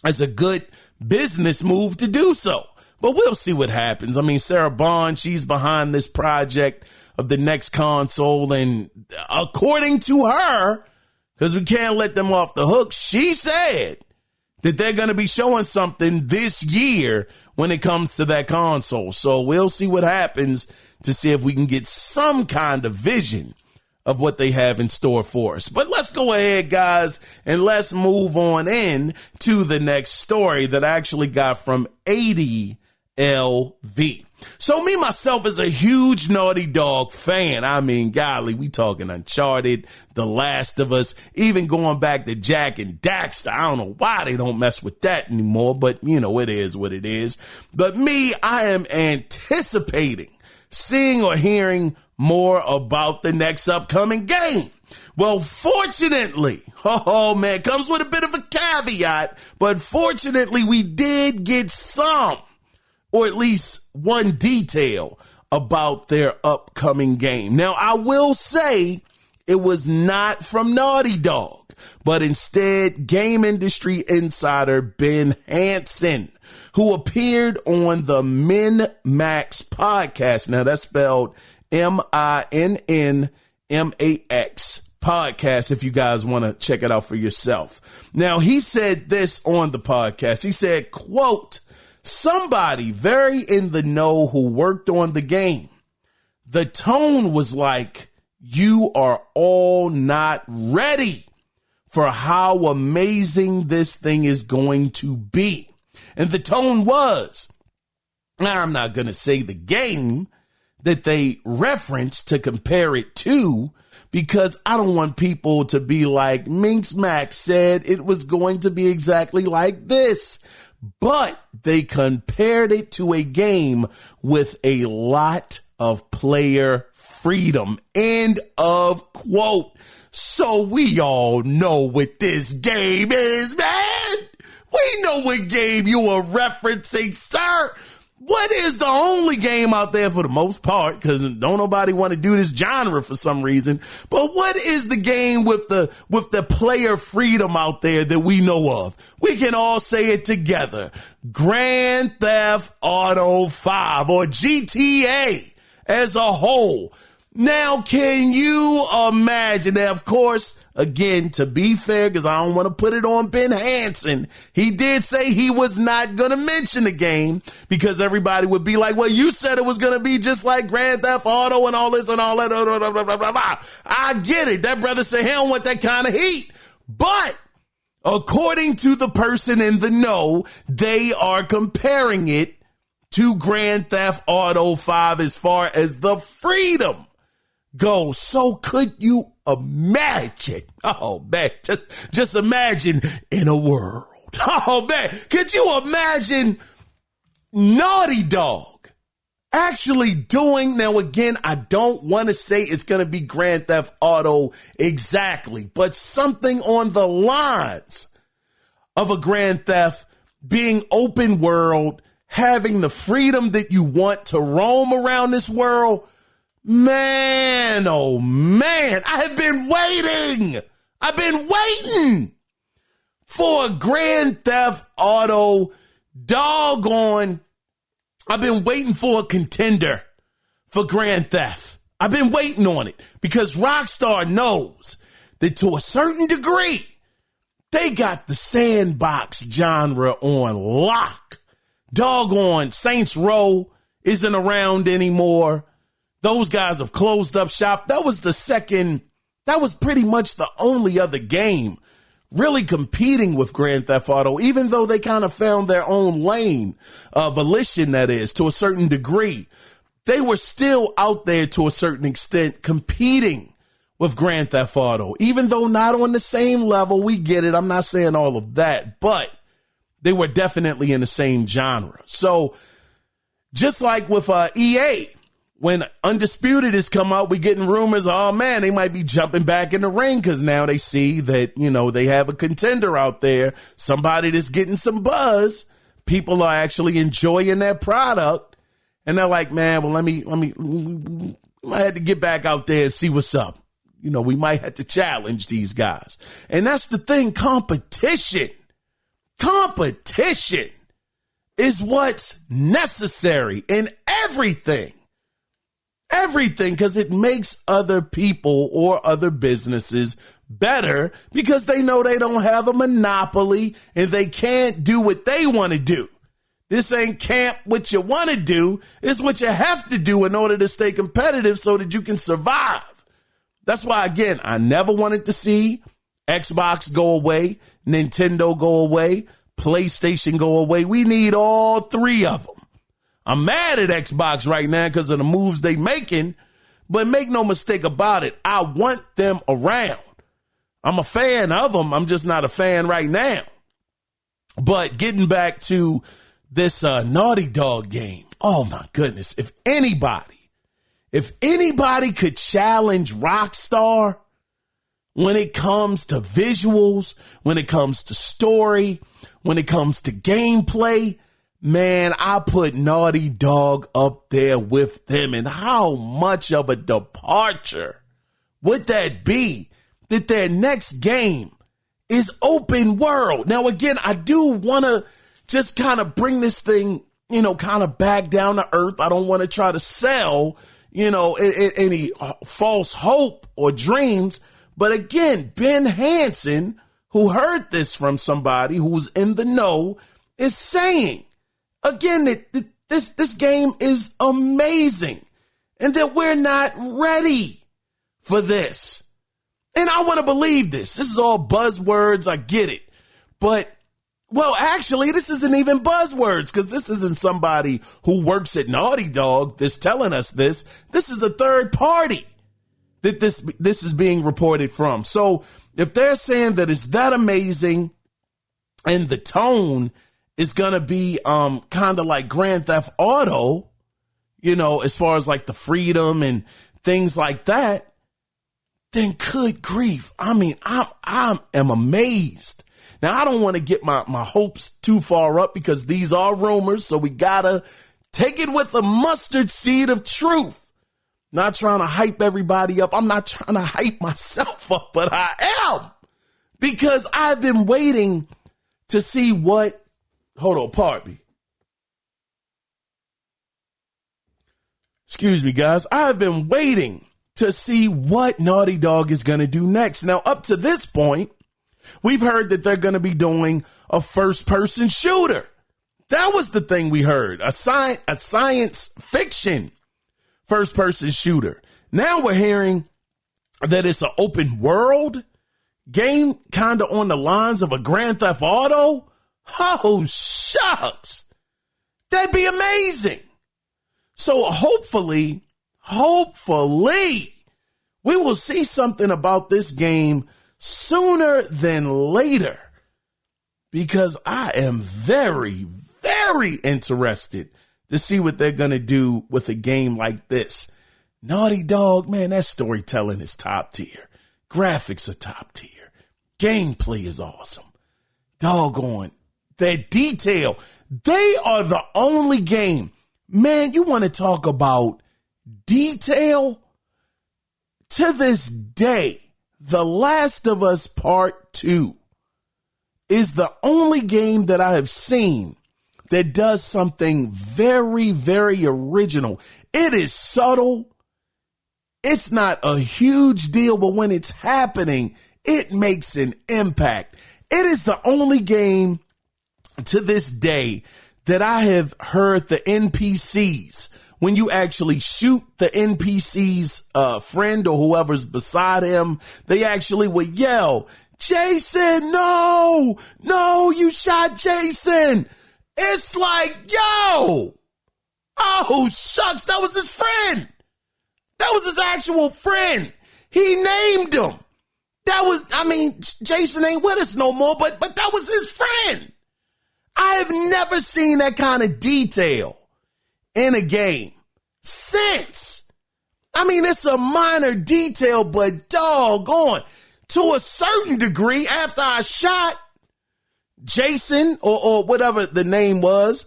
as a good business move to do so. But we'll see what happens. I mean, Sarah Bond, she's behind this project of the next console. And according to her, because we can't let them off the hook, she said that they're going to be showing something this year when it comes to that console. So we'll see what happens to see if we can get some kind of vision of what they have in store for us. But let's go ahead, guys, and let's move on in to the next story that I actually got from 80LV. So me, myself, is a huge Naughty Dog fan. I mean, golly, we talking Uncharted, The Last of Us, even going back to Jack and Daxter. I don't know why they don't mess with that anymore, but, it is what it is. But me, I am anticipating seeing or hearing more about the next upcoming game. Well, fortunately, comes with a bit of a caveat, but fortunately we did get some, or at least one detail about their upcoming game. Now, I will say it was not from Naughty Dog. but instead game industry insider Ben Hansen, who appeared on the Min-Max podcast. Now that's spelled MINNMAX podcast if you guys want to check it out for yourself. Now he said this on the podcast. He said, quote, "Somebody very in the know who worked on the game. The tone was like, you are all not ready for how amazing this thing is going to be." And the tone was, now I'm not going to say the game that they referenced to compare it to, because I don't want people to be like, Minx Max said it was going to be exactly like this. But they compared it to a game with a lot of player freedom. End of quote. So we all know what this game is, man. We know what game you are referencing, sir. What is the only game out there for the most part, because don't nobody want to do this genre for some reason, but what is the game with the player freedom out there that we know of? We can all say it together. Grand Theft Auto 5 or GTA as a whole. Now, can you imagine? Now, of course, again, to be fair, because I don't want to put it on Ben Hansen, he did say he was not going to mention the game because everybody would be like, well, you said it was going to be just like Grand Theft Auto and all this and all that. I get it. That brother said he don't want that kind of heat. But according to the person in the know, they are comparing it to Grand Theft Auto 5 as far as the freedom goes. So could you imagine? Oh man, just imagine in a world. Oh man, could you imagine Naughty Dog actually doing, now again, I don't want to say it's going to be Grand Theft Auto exactly, but something on the lines of a Grand Theft, being open world, having the freedom that you want to roam around this world. Man, oh man, I have been waiting. I've been waiting for a Grand Theft Auto doggone. I've been waiting for a contender for Grand Theft. I've been waiting on it because Rockstar knows that to a certain degree, they got the sandbox genre on lock. Doggone Saints Row isn't around anymore. Those guys have closed up shop. That was pretty much the only other game really competing with Grand Theft Auto, even though they kind of found their own lane, Volition, that is, to a certain degree. They were still out there to a certain extent competing with Grand Theft Auto, even though not on the same level. We get it. I'm not saying all of that, but they were definitely in the same genre. So just like with EA, when Undisputed has come out, we getting rumors, oh man, they might be jumping back in the ring because now they see that, you know, they have a contender out there, somebody that's getting some buzz. People are actually enjoying their product. And they're like, man, well, we might have to get back out there and see what's up. You know, we might have to challenge these guys. And that's the thing. Competition is what's necessary in everything. Everything, because it makes other people or other businesses better because they know they don't have a monopoly and they can't do what they want to do. This ain't camp what you want to do. It's what you have to do in order to stay competitive so that you can survive. That's why, again, I never wanted to see Xbox go away, Nintendo go away, PlayStation go away. We need all three of them. I'm mad at Xbox right now because of the moves they making, but make no mistake about it, I want them around. I'm a fan of them. I'm just not a fan right now. But getting back to this Naughty Dog game, oh my goodness, if anybody could challenge Rockstar when it comes to visuals, when it comes to story, when it comes to gameplay, man, I put Naughty Dog up there with them. And how much of a departure would that be that their next game is open world. Now, again, I do want to just kind of bring this thing, kind of back down to earth. I don't want to try to sell, any false hope or dreams. But again, Ben Hansen, who heard this from somebody who's in the know, is saying, again, that this game is amazing and that we're not ready for this. And I want to believe this. This is all buzzwords. I get it. But, well, actually, this isn't even buzzwords because this isn't somebody who works at Naughty Dog that's telling us this. This is a third party that this is being reported from. So if they're saying that it's that amazing and the tone is going to be kind of like Grand Theft Auto, as far as like the freedom and things like that, then good grief. I mean, I am amazed. Now, I don't want to get my hopes too far up because these are rumors. So we got to take it with a mustard seed of truth. Not trying to hype everybody up. I'm not trying to hype myself up, but I am, because I've been waiting to see what, hold on, pardon me. Excuse me, guys. I've been waiting to see what Naughty Dog is going to do next. Now, up to this point, we've heard that they're going to be doing a first-person shooter. That was the thing we heard, a science fiction first-person shooter. Now we're hearing that it's an open world game, kind of on the lines of a Grand Theft Auto. Oh, shucks. That'd be amazing. So hopefully, we will see something about this game sooner than later, because I am very, very interested to see what they're going to do with a game like this. Naughty Dog, man, that storytelling is top tier. Graphics are top tier. Gameplay is awesome. Doggone, that detail. They are the only game. Man, you want to talk about detail? To this day, The Last of Us Part 2 is the only game that I have seen that does something very, very original. It is subtle. It's not a huge deal, but when it's happening, it makes an impact. It is the only game to this day that I have heard the NPCs, when you actually shoot the NPC's friend or whoever's beside him, they actually would yell, "Jason, no, you shot Jason." It's like, yo, oh, shucks, that was his friend. That was his actual friend. He named him. Jason ain't with us no more, but that was his friend. I have never seen that kind of detail in a game since. It's a minor detail, but doggone, to a certain degree, after I shot Jason or whatever the name was,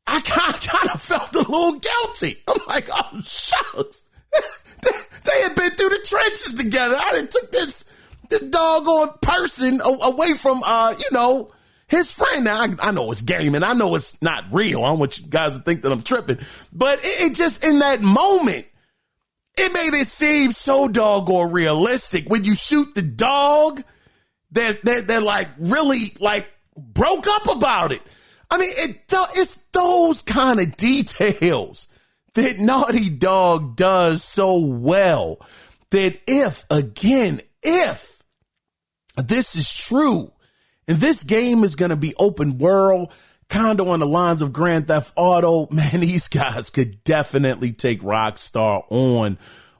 I kind of felt a little guilty. I'm like, oh, shucks. They had been through the trenches together. I done took this doggone person away from, his friend. Now, I know it's gaming. I know it's not real. I don't want you guys to think that I'm tripping. But it just, in that moment, it made it seem so doggone realistic. When you shoot the dog, they're like really like broke up about it. It's those kind of details that Naughty Dog does so well, that if this is true, and this game is going to be open world, kind of on the lines of Grand Theft Auto, man, these guys could definitely take Rockstar on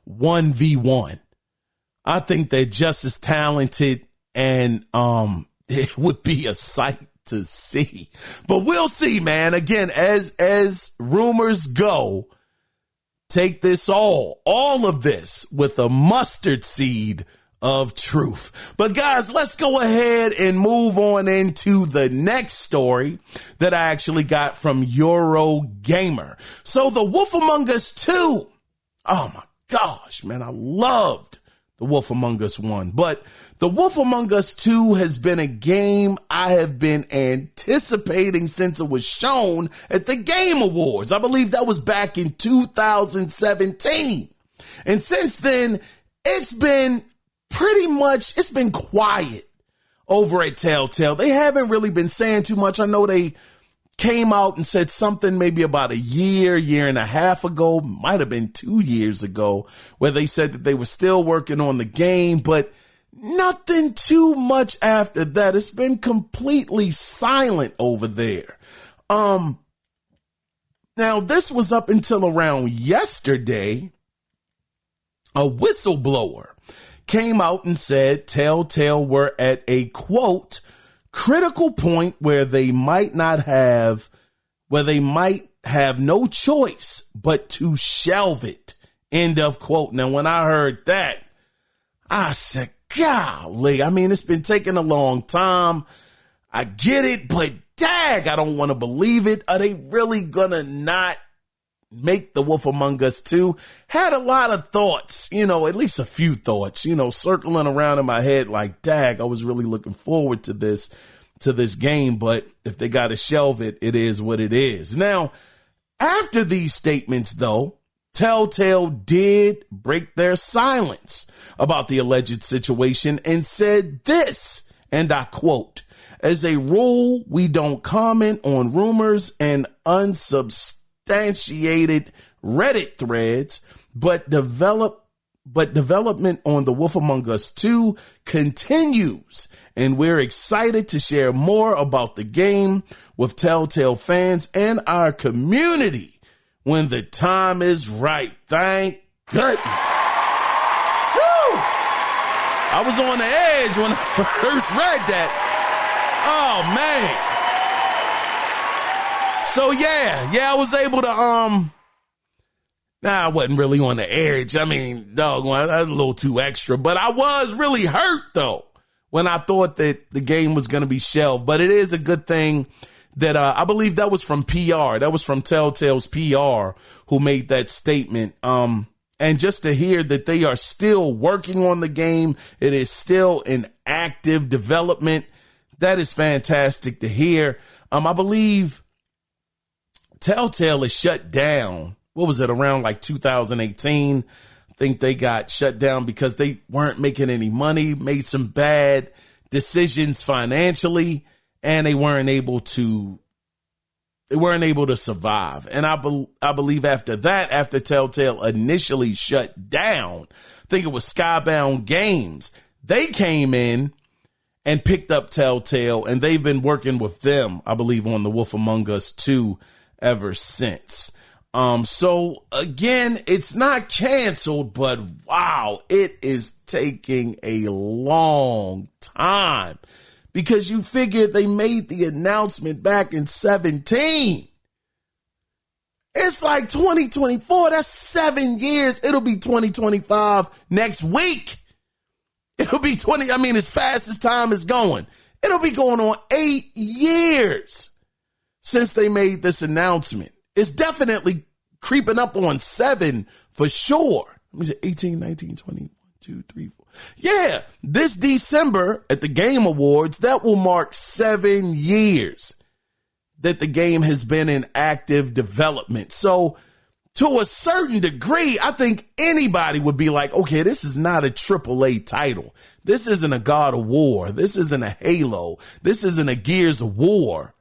1v1. I think they're just as talented, and it would be a sight to see. But we'll see, man. Again, as rumors go, take this all of this with a mustard seed of truth. But guys, let's go ahead and move on into the next story that I actually got from Eurogamer. So The Wolf Among Us 2. Oh my gosh, man, I loved The Wolf Among Us 1. But The The Wolf Among Us 2 has been a game I have been anticipating since it was shown at the Game Awards. I believe that was back in 2017. And since then, it's been quiet over at Telltale. They haven't really been saying too much. I know they came out and said something maybe about a year and a half ago, might have been 2 years ago, where they said that they were still working on the game, but nothing too much after that. It's been completely silent over there. Now this was up until around yesterday. A whistleblower came out and said Telltale were at a, quote, critical point where they might have no choice but to shelve it, end of quote. Now, when I heard that, I said, golly, I mean, it's been taking a long time. I get it, but dag, I don't want to believe it. Are they really gonna not make The Wolf Among Us 2? Had a lot of thoughts, at least a few thoughts, circling around in my head like, dag, I was really looking forward to this game, but if they got to shelve it, it is what it is. Now, after these statements, though, Telltale did break their silence about the alleged situation and said this, and I quote, "As a rule, we don't comment on rumors and unsubstantiated Reddit threads, but development on The Wolf Among Us 2 continues, and we're excited to share more about the game with Telltale fans and our community when the time is right." Thank goodness. Whew. I was on the edge when I first read that. Oh, man. So, yeah, I was able to, I wasn't really on the edge. I mean, dog, that was a little too extra, but I was really hurt, though, when I thought that the game was going to be shelved. But it is a good thing that I believe that was from PR. That was from Telltale's PR who made that statement. And just to hear that they are still working on the game, it is still in active development. That is fantastic to hear. I believe Telltale is shut down. What was it, around like 2018? I think they got shut down because they weren't making any money, made some bad decisions financially, and they weren't able to survive. And I believe after that, after Telltale initially shut down, I think it was Skybound Games, they came in and picked up Telltale, and they've been working with them, I believe, on The Wolf Among Us 2 ever since. So again, it's not canceled, but wow, it is taking a long time because you figure they made the announcement back in 2017. It's like 2024. That's 7 years. It'll be 2025 next week. It'll be as fast as time is going, it'll be going on 8 years since they made this announcement. It's definitely creeping up on 7 for sure. Let me say 18, 19, 20, 1, 2, 3, 4. Yeah, this December at the Game Awards, that will mark 7 years that the game has been in active development. So to a certain degree, I think anybody would be like, okay, this is not a AAA title. This isn't a God of War. This isn't a Halo. This isn't a Gears of War,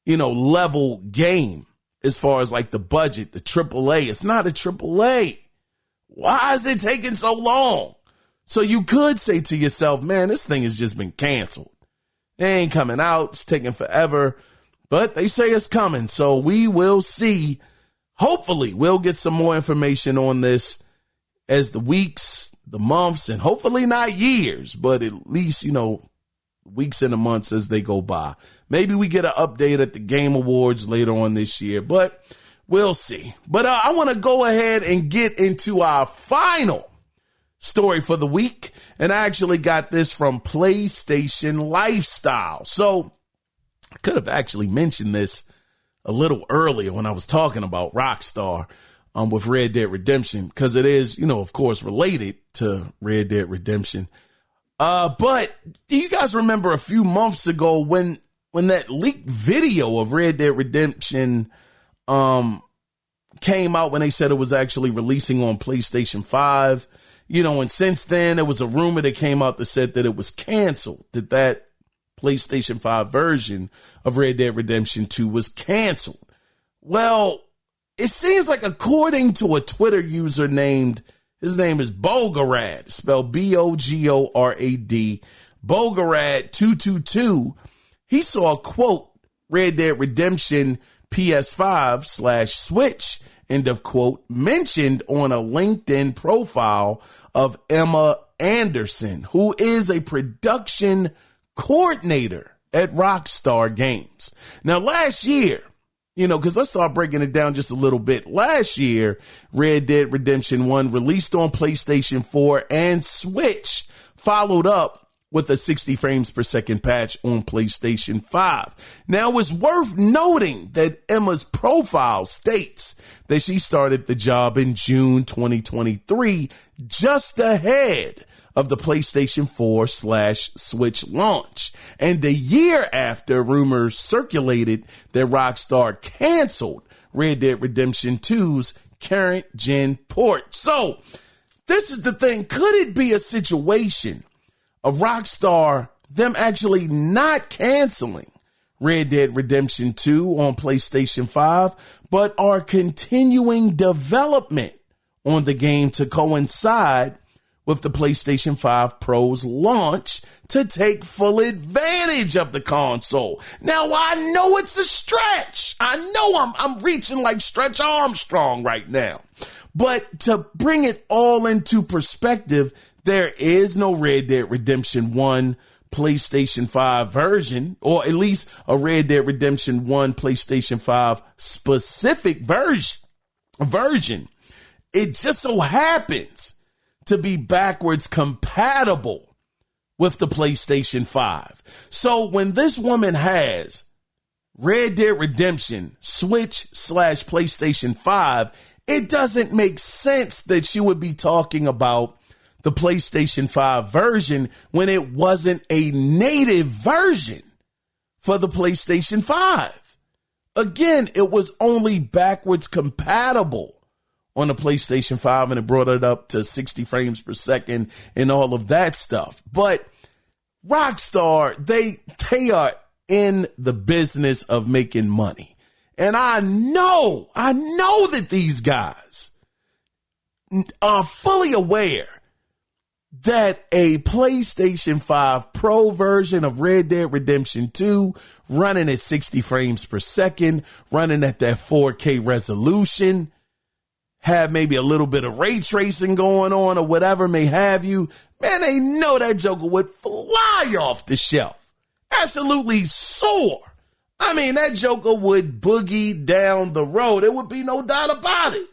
level game as far as like the budget, the AAA. It's not a AAA. Why is it taking so long? So you could say to yourself, man, this thing has just been canceled. It ain't coming out. It's taking forever, but they say it's coming. So we will see. Hopefully we'll get some more information on this as the weeks, the months, and hopefully not years, but at least, weeks and the months as they go by. Maybe we get an update at the Game Awards later on this year, but we'll see. But I want to go ahead and get into our final story for the week. And I actually got this from PlayStation Lifestyle. So I could have actually mentioned this a little earlier when I was talking about Rockstar with Red Dead Redemption, because it is, of course, related to Red Dead Redemption. But do you guys remember a few months ago when that leaked video of Red Dead Redemption came out, when they said it was actually releasing on PlayStation 5? And since then there was a rumor that came out that said that it was canceled, that PlayStation 5 version of Red Dead Redemption 2 was canceled. Well, it seems like, according to a Twitter user his name is Bogorad, spelled Bogorad, Bogorad222. He saw a quote, Red Dead Redemption PS5/Switch, end of quote, mentioned on a LinkedIn profile of Emma Anderson, who is a production coordinator at Rockstar Games. Now, last year, because let's start breaking it down just a little bit. Last year, Red Dead Redemption 1 released on PlayStation 4 and Switch, followed up with a 60 frames per second patch on PlayStation 5. Now, it's worth noting that Emma's profile states that she started the job in June 2023, just ahead of the PlayStation 4/Switch launch. And a year after rumors circulated that Rockstar canceled Red Dead Redemption 2's current gen port. So this is the thing. Could it be a situation of Rockstar, them actually not canceling Red Dead Redemption 2 on PlayStation 5, but are continuing development on the game to coincide with the PlayStation 5 Pro's launch to take full advantage of the console? Now, I know it's a stretch. I know I'm reaching like Stretch Armstrong right now. But to bring it all into perspective, there is no Red Dead Redemption 1 PlayStation 5 version, or at least a Red Dead Redemption 1 PlayStation 5 specific version. It just so happens to be backwards compatible with the PlayStation 5. So when this woman has Red Dead Redemption Switch/PlayStation 5, it doesn't make sense that she would be talking about the PlayStation 5 version when it wasn't a native version for the PlayStation 5. Again, it was only backwards compatible on the PlayStation 5, and it brought it up to 60 frames per second and all of that stuff. But Rockstar, they are in the business of making money. And I know that these guys are fully aware that a PlayStation 5 Pro version of Red Dead Redemption 2 running at 60 frames per second, running at that 4K resolution, have maybe a little bit of ray tracing going on or whatever may have you, man, they know that joker would fly off the shelf. Absolutely soar. I mean, that joker would boogie down the road. There would be no doubt about it.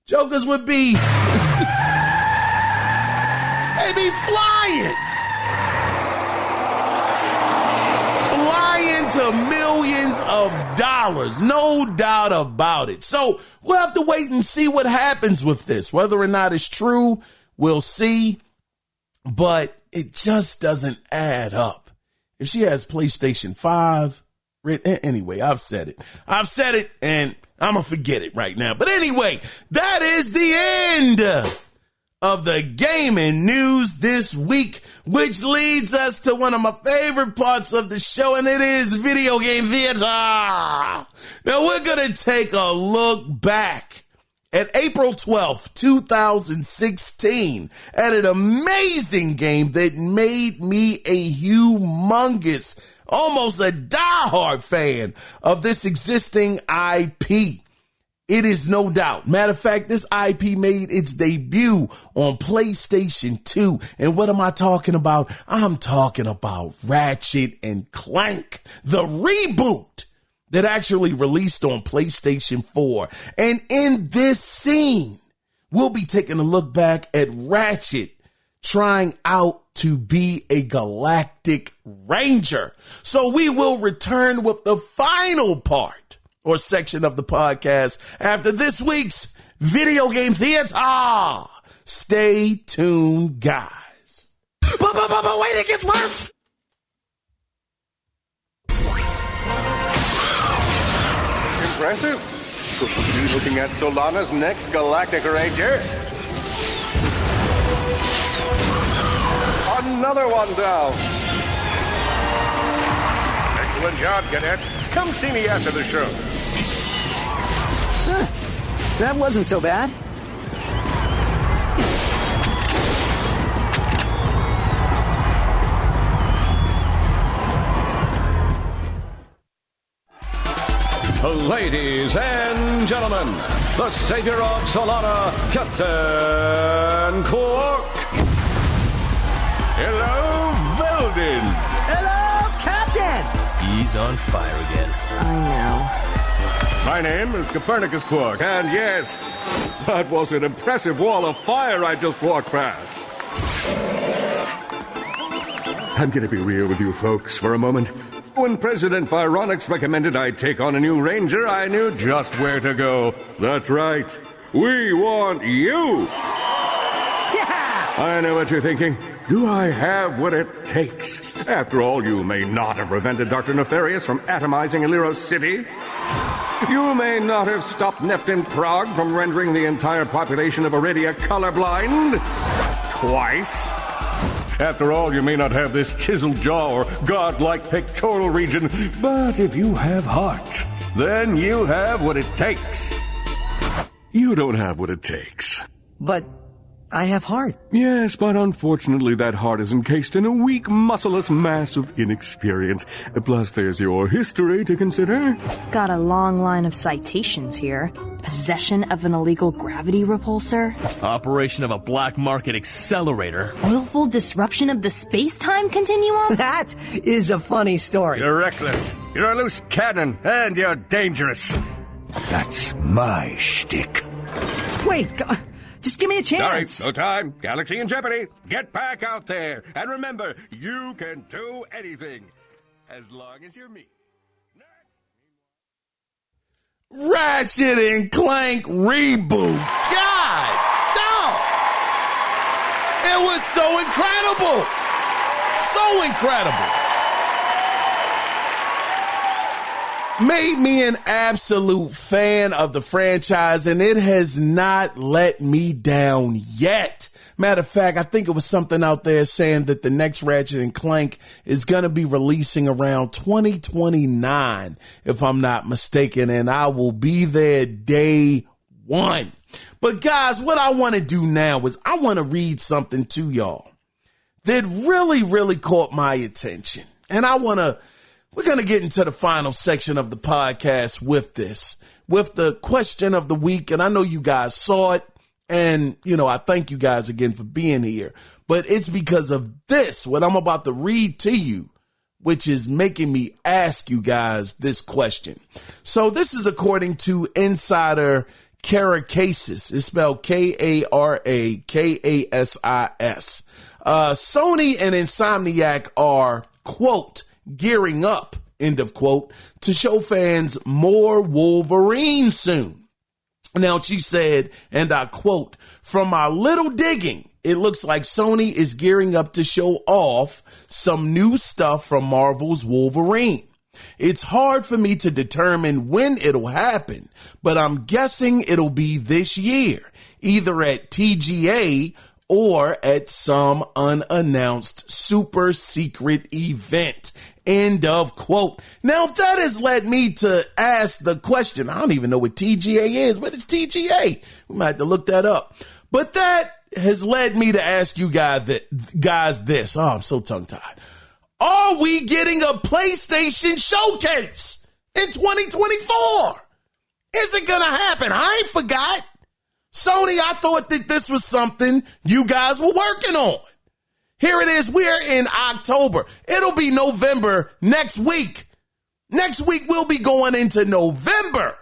Jokers would be, they'd be flying to millions of dollars. No doubt about it. So we'll have to wait and see what happens with this. Whether or not it's true, we'll see. But it just doesn't add up. If she has PlayStation 5, anyway, I've said it, and I'm going to forget it right now. But anyway, that is the end of the gaming news this week, which leads us to one of my favorite parts of the show, and it is Video Game Theater. Now, we're going to take a look back at April 12th, 2016, at an amazing game that made me a humongous, almost a diehard fan of this existing IP. It is no doubt. Matter of fact, this IP made its debut on PlayStation 2. And what am I talking about? I'm talking about Ratchet and Clank, the reboot that actually released on PlayStation 4. And in this scene, we'll be taking a look back at Ratchet trying out to be a galactic ranger. So we will return with the final part or section of the podcast after this week's Video Game Theater. Stay tuned, guys. But wait, it gets worse. Impressive. Could be looking at Solana's next galactic ranger. Another one down. Excellent job, cadet. Come see me after the show. That wasn't so bad. Ladies and gentlemen, the savior of Solana, Captain Quark. Hello, Veldin. Hello, Captain! He's on fire again. I My name is Copernicus Quark, and yes, that was an impressive wall of fire I just walked past. I'm gonna be real with you folks for a moment. When President Vironix recommended I take on a new ranger, I knew just where to go. That's right. We want you! Yeah! I know what you're thinking. Do I have what it takes? After all, you may not have prevented Dr. Nefarious from atomizing Illyros City. You may not have stopped Neptune Prague from rendering the entire population of Iridia colorblind. Twice. After all, you may not have this chiseled jaw or godlike pectoral region, but if you have heart, then you have what it takes. You don't have what it takes. But I have heart. Yes, but unfortunately that heart is encased in a weak, muscleless mass of inexperience. Plus, there's your history to consider. Got a long line of citations here. Possession of an illegal gravity repulsor. Operation of a black market accelerator. Willful disruption of the space-time continuum. That is a funny story. You're reckless. You're a loose cannon, and you're dangerous. That's my shtick. Wait, just give me a chance. Sorry, no time. Galaxy in jeopardy. Get back out there. And remember, you can do anything. As long as you're me. Ratchet and Clank reboot. God, dog. It was so incredible. So incredible. Made me an absolute fan of the franchise, and it has not let me down yet. Matter of fact, I think it was something out there saying that the next Ratchet and Clank is going to be releasing around 2029, if I'm not mistaken, and I will be there day one. But guys, what I want to do now is I want to read something to y'all that really caught my attention. And we're going to get into the final section of the podcast with this, with the question of the week. And I know you guys saw it. And, I thank you guys again for being here. But it's because of this, what I'm about to read to you, which is making me ask you guys this question. So this is according to Insider Caracasis. It's spelled Karakasis. Sony and Insomniac are, quote, gearing up, end of quote, to show fans more Wolverine soon. Now, she said, and I quote, from our little digging, it looks like Sony is gearing up to show off some new stuff from Marvel's Wolverine. It's hard for me to determine when it'll happen, but I'm guessing it'll be this year, either at TGA or at some unannounced super secret event. End of quote. Now that has led me to ask the question. I don't even know what TGA is, but it's TGA. We might have to look that up. But that has led me to ask you guys this. Oh, I'm so tongue-tied. Are we getting a PlayStation showcase in 2024? Is it going to happen? I ain't forgot. Sony, I thought that this was something you guys were working on. Here it is. We're in October. It'll be November next week. Next week, we'll be going into November.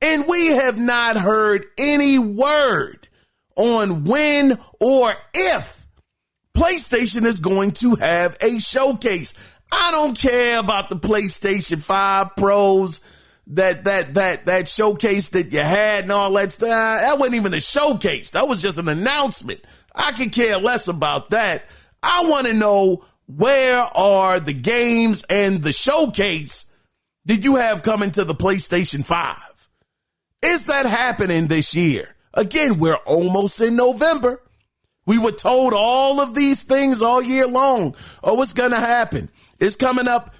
And we have not heard any word on when or if PlayStation is going to have a showcase. I don't care about the PlayStation 5 Pros, that showcase that you had and all that stuff. That wasn't even a showcase. That was just an announcement. I could care less about that. I want to know, where are the games and the showcase that you have coming to the PlayStation 5? Is that happening this year? Again, we're almost in November. We were told all of these things all year long. Oh, what's going to happen? It's coming up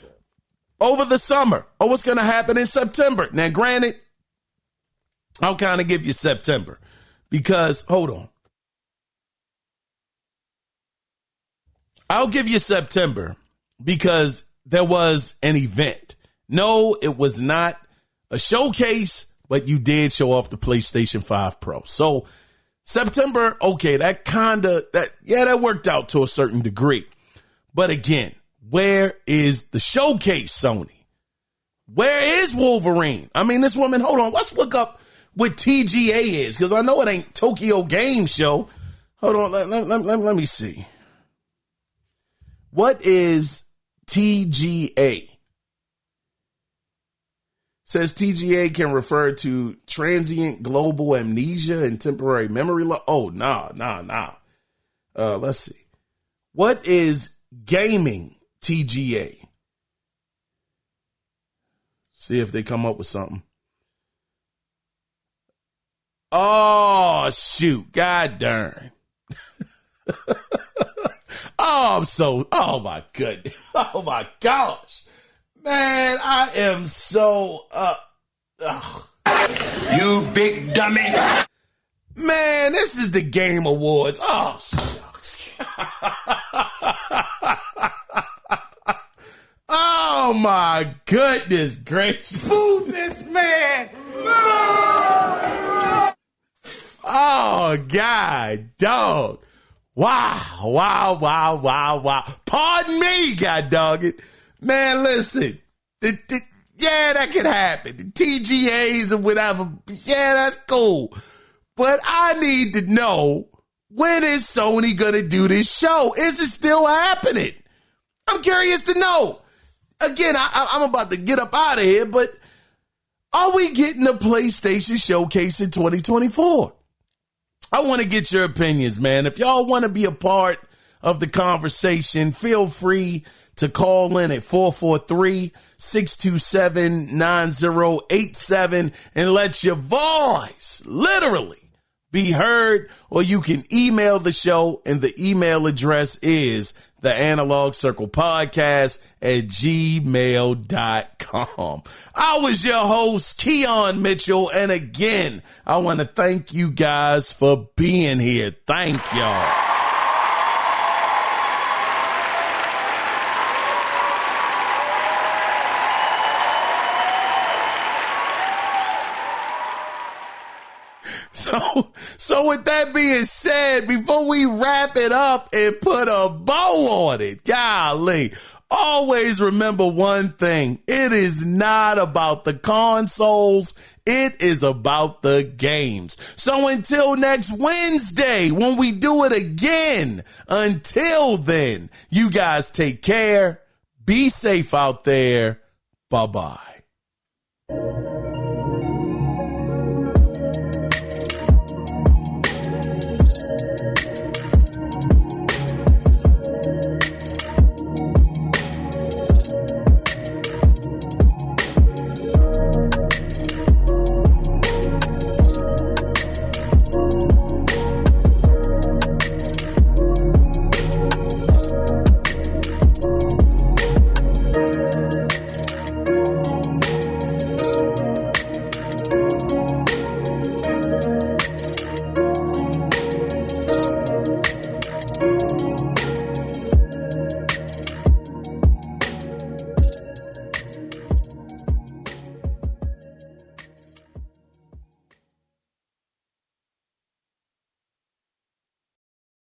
over the summer. Oh, what's going to happen in September? Now, granted, I'll kind of give you September because, hold on. I'll give you September because there was an event. No, it was not a showcase, but you did show off the PlayStation 5 Pro. So September, okay, that worked out to a certain degree. But again, where is the showcase, Sony? Where is Wolverine? I mean, this woman, hold on, let's look up what TGA is, because I know it ain't Tokyo Game Show. Hold on, let me see. What is TGA? Says TGA can refer to transient global amnesia and temporary memory loss. Oh, nah. Let's see. What is gaming TGA? See if they come up with something. Oh, shoot. God darn. Oh my goodness. Oh my gosh. Man, I am so, You big dummy. Man, this is the Game Awards. Oh, shucks. Oh my goodness gracious. Move this man. Oh, God, dog. Wow. Pardon me, God dog it. Man, listen. Yeah, that could happen. The TGAs or whatever. Yeah, that's cool. But I need to know, when is Sony going to do this show? Is it still happening? I'm curious to know. Again, I'm about to get up out of here, but are we getting a PlayStation showcase in 2024? I want to get your opinions, man. If y'all want to be a part of the conversation, feel free to call in at 443-627-9087 and let your voice literally be heard, or you can email the show, and the email address is theanalogcirclepodcast@gmail.com. I was your host, Keon Mitchell, and again, I want to thank you guys for being here. Thank y'all. So with that being said, before we wrap it up and put a bow on it, golly, always remember one thing. It is not about the consoles. It is about the games. So until next Wednesday, when we do it again, until then, you guys take care. Be safe out there. Bye-bye.